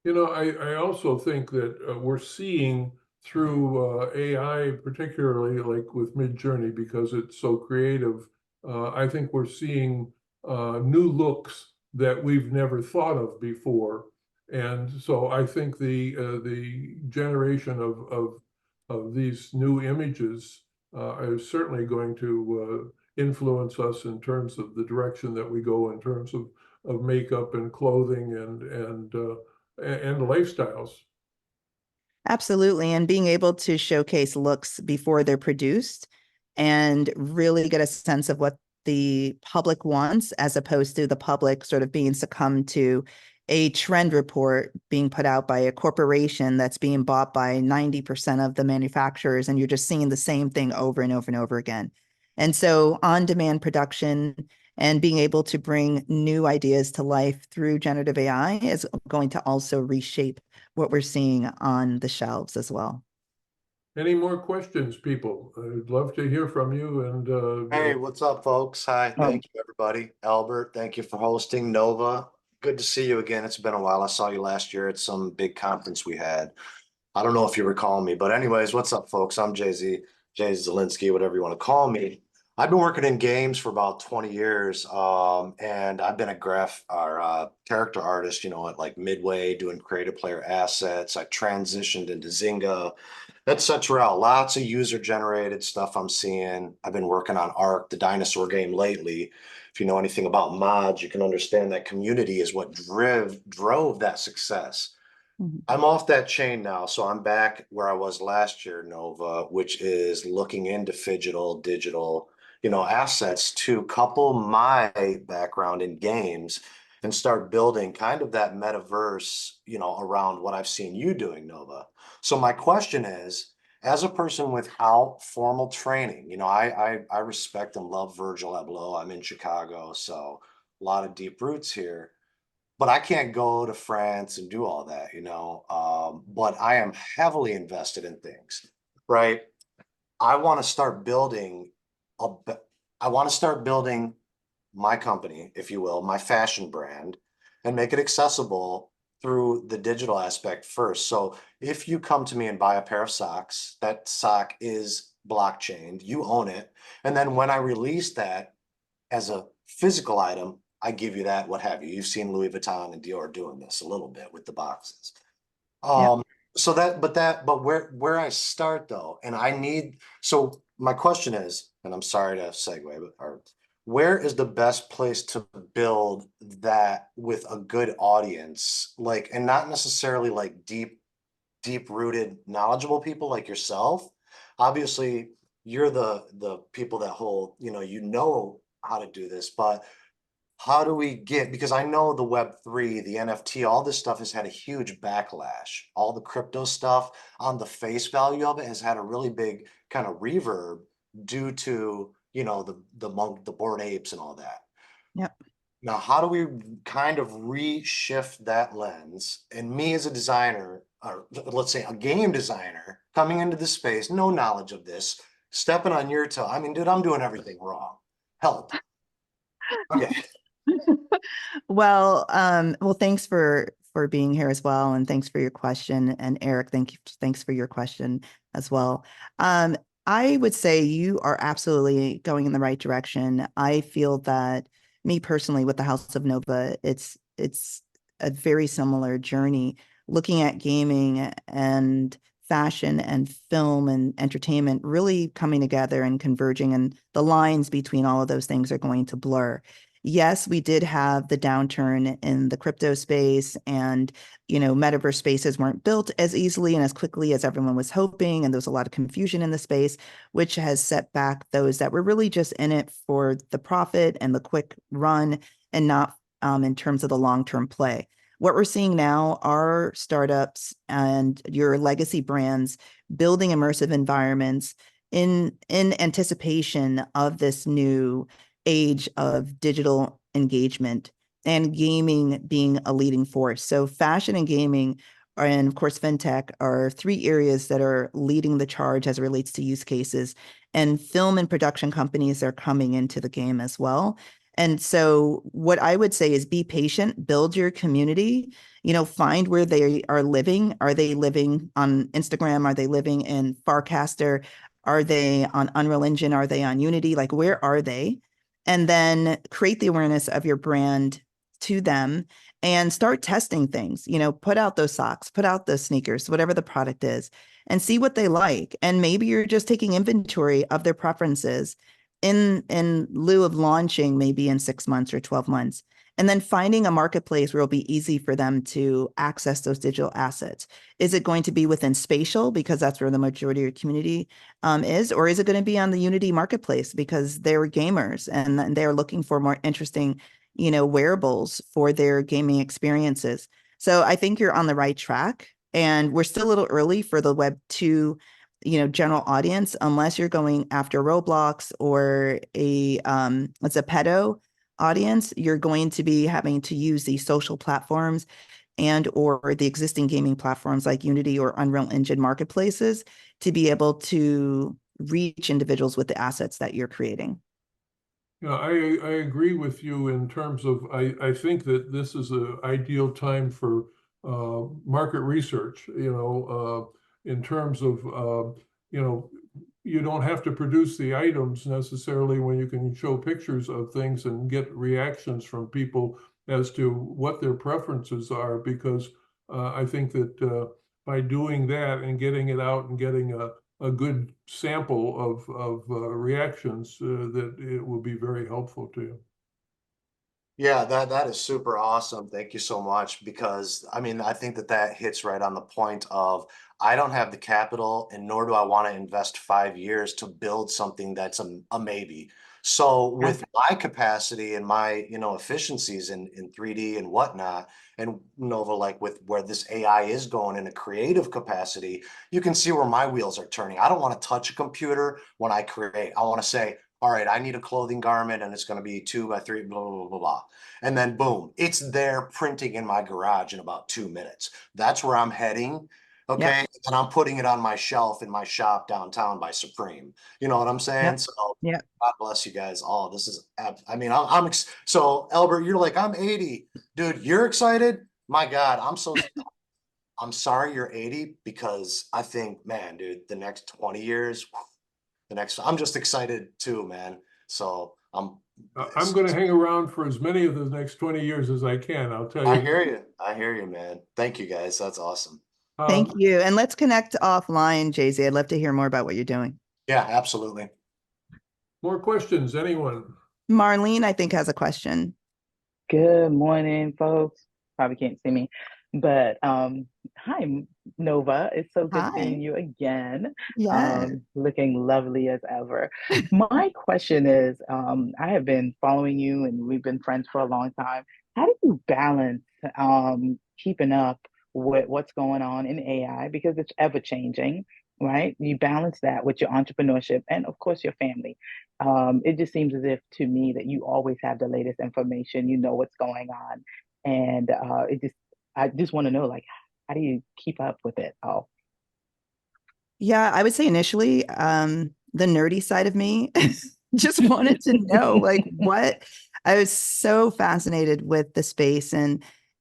I also think that we're seeing through AI, particularly like with Midjourney, because it's so creative, I think we're seeing new looks that we've never thought of before. And so I think the generation of these new images is certainly going to influence us in terms of the direction that we go in terms of makeup and clothing and lifestyles. Absolutely. And being able to showcase looks before they're produced and really get a sense of what the public wants, as opposed to the public sort of being succumbed to a trend report being put out by a corporation that's being bought by 90% of the manufacturers, and you're just seeing the same thing over and over and over again. And so on-demand production and being able to bring new ideas to life through generative AI is going to also reshape what we're seeing on the shelves as well. Any more questions, people? I'd love to hear from you. And Hey, what's up, folks? Hi, thank you, everybody. Albert, thank you for hosting. Nova, good to see you again. It's been a while. I saw you last year at some big conference we had. I don't know if you recall me, but anyways, what's up, folks? I'm Jay Zielinski, whatever you want to call me. I've been working in games for about 20 years, and I've been a character artist, at like Midway, doing creative player assets. I transitioned into Zynga, etc. Lots of user-generated stuff I'm seeing. I've been working on Ark, the dinosaur game, lately. If you know anything about mods, you can understand that community is what drove that success. I'm off that chain now, so I'm back where I was last year, Nova, which is looking into digital, assets to couple my background in games and start building kind of that metaverse, around what I've seen you doing, Nova. So my question is, as a person without formal training, I respect and love Virgil Abloh. I'm in Chicago, so a lot of deep roots here. But I can't go to France and do all that, but I am heavily invested in things, right? I want to start building my company, if you will, my fashion brand, and make it accessible through the digital aspect first. So if you come to me and buy a pair of socks, that sock is blockchained, you own it. And then when I release that as a physical item, I give you that, what have you. You've seen Louis Vuitton and Dior doing this a little bit with the boxes. So but where I start though, so my question is, and I'm sorry to segue, but where is the best place to build that with a good audience, and not necessarily like deep rooted, knowledgeable people like yourself? Obviously, you're the people that hold, how to do this, but how do we because I know the Web3, the NFT, all this stuff has had a huge backlash. All the crypto stuff on the face value of it has had a really big kind of reverb due to, the Bored Apes and all that. Yep. Now, how do we kind of reshift that lens? And me as a designer, or let's say a game designer coming into this space, no knowledge of this, stepping on your toe. I mean, dude, I'm doing everything wrong. Help. Okay. Well, thanks for being here as well, and thanks for your question. And Eric, thanks for your question as well. I would say you are absolutely going in the right direction. I feel that me personally with the House of Nova, it's a very similar journey, looking at gaming and fashion and film and entertainment really coming together and converging, and the lines between all of those things are going to blur. Yes, we did have the downturn in the crypto space, and, metaverse spaces weren't built as easily and as quickly as everyone was hoping. And there was a lot of confusion in the space, which has set back those that were really just in it for the profit and the quick run, and not in terms of the long-term play. What we're seeing now are startups and your legacy brands building immersive environments in anticipation of this new age of digital engagement, and gaming being a leading force. So fashion and gaming and of course fintech are three areas that are leading the charge as it relates to use cases, and film and production companies are coming into the game as well. And so what I would say is be patient, build your community, find where they are living. Are they living on Instagram? Are they living in Farcaster? Are they on Unreal Engine? Are they on Unity? Like, where are they? And then create the awareness of your brand to them and start testing things, put out those socks, put out those sneakers, whatever the product is, and see what they like. And maybe you're just taking inventory of their preferences in lieu of launching maybe in 6 months or 12 months. And then finding a marketplace where it'll be easy for them to access those digital assets. Is it going to be within spatial because that's where the majority of your community is, or is it going to be on the Unity marketplace because they're gamers and they're looking for more interesting, wearables for their gaming experiences? So I think you're on the right track, and we're still a little early for the Web 2, general audience, unless you're going after Roblox or it's a pedo audience. You're going to be having to use these social platforms and or the existing gaming platforms like Unity or Unreal Engine marketplaces to be able to reach individuals with the assets that you're creating. Yeah, I agree with you in terms of, I think that this is an ideal time for market research, in terms of, you don't have to produce the items necessarily when you can show pictures of things and get reactions from people as to what their preferences are, because I think that by doing that and getting it out and getting a good sample of reactions, that it will be very helpful to you. Yeah, that is super awesome. Thank you so much, because I mean, I think that hits right on the point of, I don't have the capital, and nor do I want to invest 5 years to build something that's a maybe. So with my capacity and my, efficiencies in 3D and whatnot, and Nova, like with where this AI is going in a creative capacity, you can see where my wheels are turning. I don't want to touch a computer when I create. I want to say, all right, I need a clothing garment and it's going to be 2 by 3, blah, blah, blah, blah. And then boom, it's there printing in my garage in about 2 minutes. That's where I'm heading. Okay. Yep. And I'm putting it on my shelf in my shop downtown by Supreme. You know what I'm saying? Yep. So Yep. God bless you guys all. This is, I mean, so Albert, you're like, I'm 80. Dude, you're excited? My God, I'm sorry you're 80, because I think, man, dude, the next 20 years, I'm just excited too, man. So I'm going to hang around for as many of the next 20 years as I can, I'll tell you. I hear you. I hear you, man. Thank you guys. That's awesome. Thank you. And let's connect offline, Jay-Z. I'd love to hear more about what you're doing. Yeah, absolutely. More questions, anyone? Marlene, I think, has a question. Good morning, folks. Probably can't see me, but hi, Nova. It's so good seeing you again. Yeah. Looking lovely as ever. My question is, I have been following you and we've been friends for a long time. How do you balance keeping up with what's going on in AI, because it's ever changing, right? You balance that with your entrepreneurship and of course your family. It just seems as if to me that you always have the latest information, you know what's going on. And I just want to know, like, how do you keep up with it all? Yeah, I would say initially, the nerdy side of me just wanted to know, like, what I was so fascinated with the space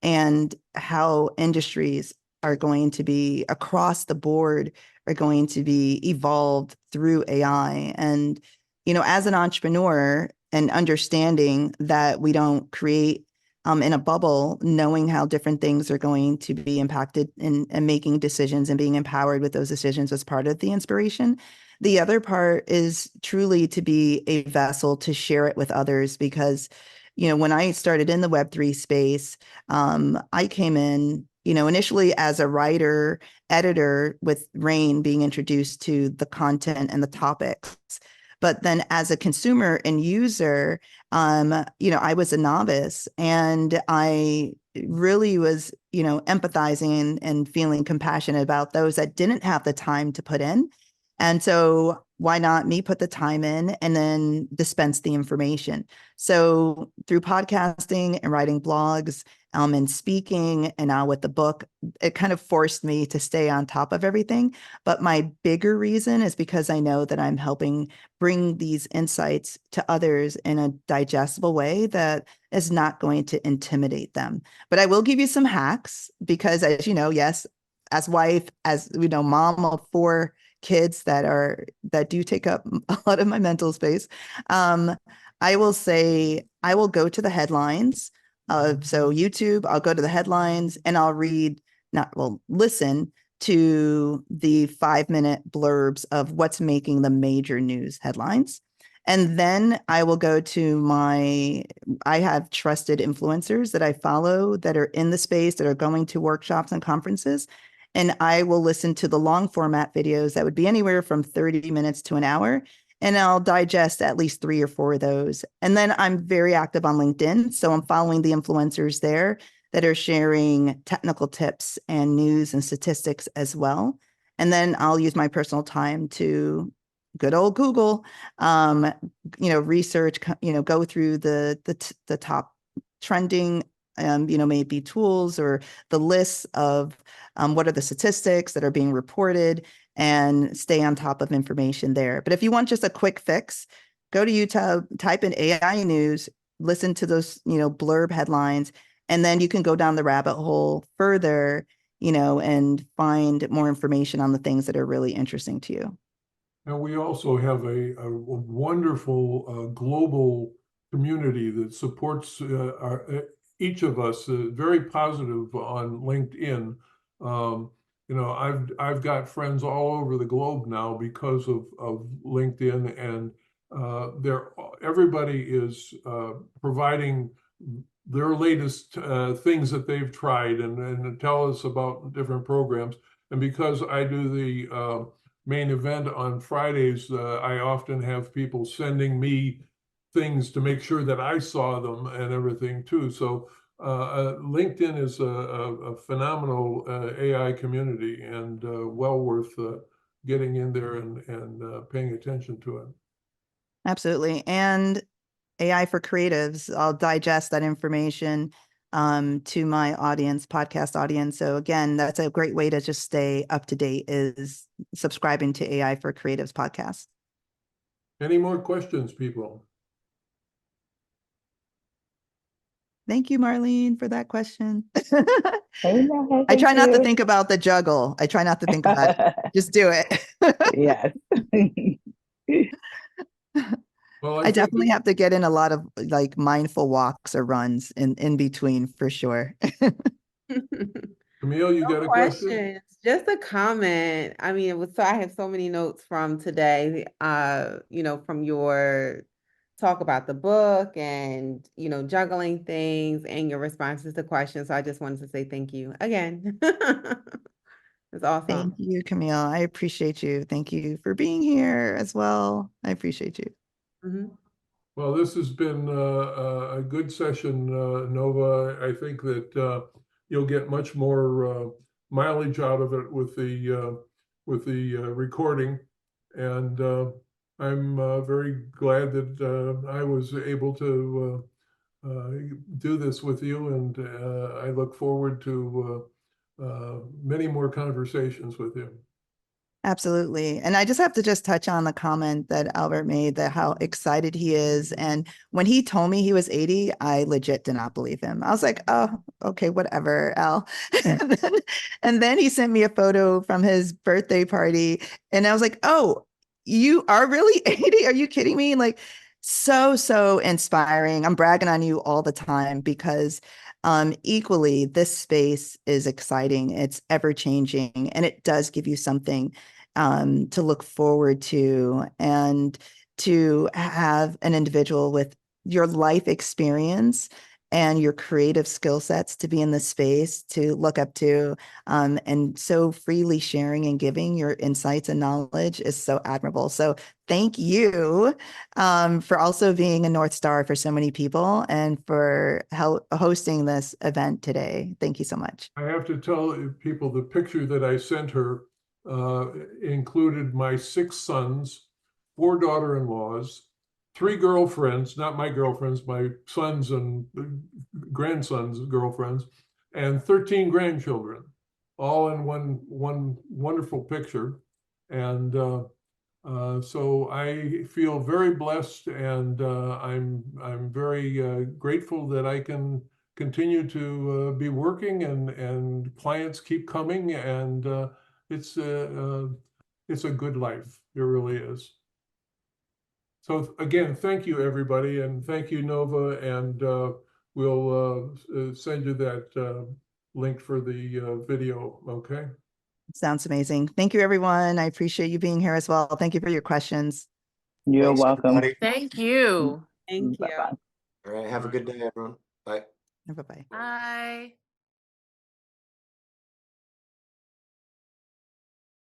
and how industries are going to be across the board, are going to be evolved through AI. And, as an entrepreneur and understanding that we don't create in a bubble, knowing how different things are going to be impacted and making decisions and being empowered with those decisions was part of the inspiration. The other part is truly to be a vessel to share it with others, because, when I started in the Web3 space, I came in, initially as a writer, editor, with Raine, being introduced to the content and the topics. But then as a consumer and user, I was a novice, and I really was, empathizing and feeling compassionate about those that didn't have the time to put in. And so why not me put the time in and then dispense the information? So through podcasting and writing blogs, and speaking, and now with the book, it kind of forced me to stay on top of everything. But my bigger reason is because I know that I'm helping bring these insights to others in a digestible way that is not going to intimidate them. But I will give you some hacks, because as you know, yes, as wife, as mom of 4 kids that do take up a lot of my mental space, I will say I will go to the headlines. So YouTube, I'll go to the headlines and I'll listen to the 5-minute blurbs of what's making the major news headlines. And then I will go to I have trusted influencers that I follow that are in the space, that are going to workshops and conferences. And I will listen to the long format videos that would be anywhere from 30 minutes to an hour. And I'll digest at least 3 or 4 of those. And then I'm very active on LinkedIn. So I'm following the influencers there that are sharing technical tips and news and statistics as well. And then I'll use my personal time to good old Google, research, go through the top trending, maybe tools or the lists of what are the statistics that are being reported, and stay on top of information there. But if you want just a quick fix, go to YouTube, type in AI news, listen to those, blurb headlines, and then you can go down the rabbit hole further, and find more information on the things that are really interesting to you. And we also have a wonderful global community that supports each of us, very positive on LinkedIn. I've got friends all over the globe now because of LinkedIn, and everybody is providing their latest things that they've tried and tell us about different programs. And because I do the main event on Fridays, I often have people sending me things to make sure that I saw them and everything too. So LinkedIn is a phenomenal AI community, and well worth getting in there and paying attention to it. Absolutely. And AI for creatives, I'll digest that information to my audience, podcast audience. So again, that's a great way to just stay up to date, is subscribing to AI for Creatives podcast. Any more questions, people? Thank you, Marlene, for that question. Hey, no, hey, I try thank not to you. think about the juggle. I try not to think about it. Just do it. Yes. Well, I definitely have to get in a lot of like mindful walks or runs in between for sure. Camille, you No got a question? questions, just a comment. I mean, I have so many notes from today, from your talk about the book and, juggling things and your responses to questions. So I just wanted to say thank you again. It's awesome. Thank you, Camille. I appreciate you. Thank you for being here as well. I appreciate you. Mhm. Well, this has been a good session, Nova. I think that you'll get much more mileage out of it with the recording, and I'm very glad that I was able to do this with you, and I look forward to many more conversations with you. Absolutely. And I just have to just touch on the comment that Albert made, that how excited he is. And when he told me he was 80, I legit did not believe him. I was like, oh, okay, whatever, Al. and then he sent me a photo from his birthday party. And I was like, oh, you are really 80? Are you kidding me? Like, so inspiring. I'm bragging on you all the time because equally, this space is exciting. It's ever changing, and it does give you something to look forward to, and to have an individual with your life experience and your creative skill sets to be in this space to look up to, and so freely sharing and giving your insights and knowledge is so admirable. So thank you for also being a North Star for so many people, and for hosting this event today. Thank you so much. I have to tell people the picture that I sent her included my 6 sons, 4 daughter-in-laws, 3 girlfriends, not my girlfriends, my sons and grandsons' girlfriends, and 13 grandchildren, all in one wonderful picture. And so I feel very blessed, and I'm very grateful that I can continue to be working, and clients keep coming, and it's a good life. It really is. So again, thank you, everybody, and thank you, Nova, and we'll send you that link for the video, okay? Sounds amazing. Thank you, everyone. I appreciate you being here as well. Thank you for your questions. You're Thanks, welcome. everybody. Thank you. Thank you. Bye-bye. All right, have a good day, everyone. Bye. Bye-bye. Bye.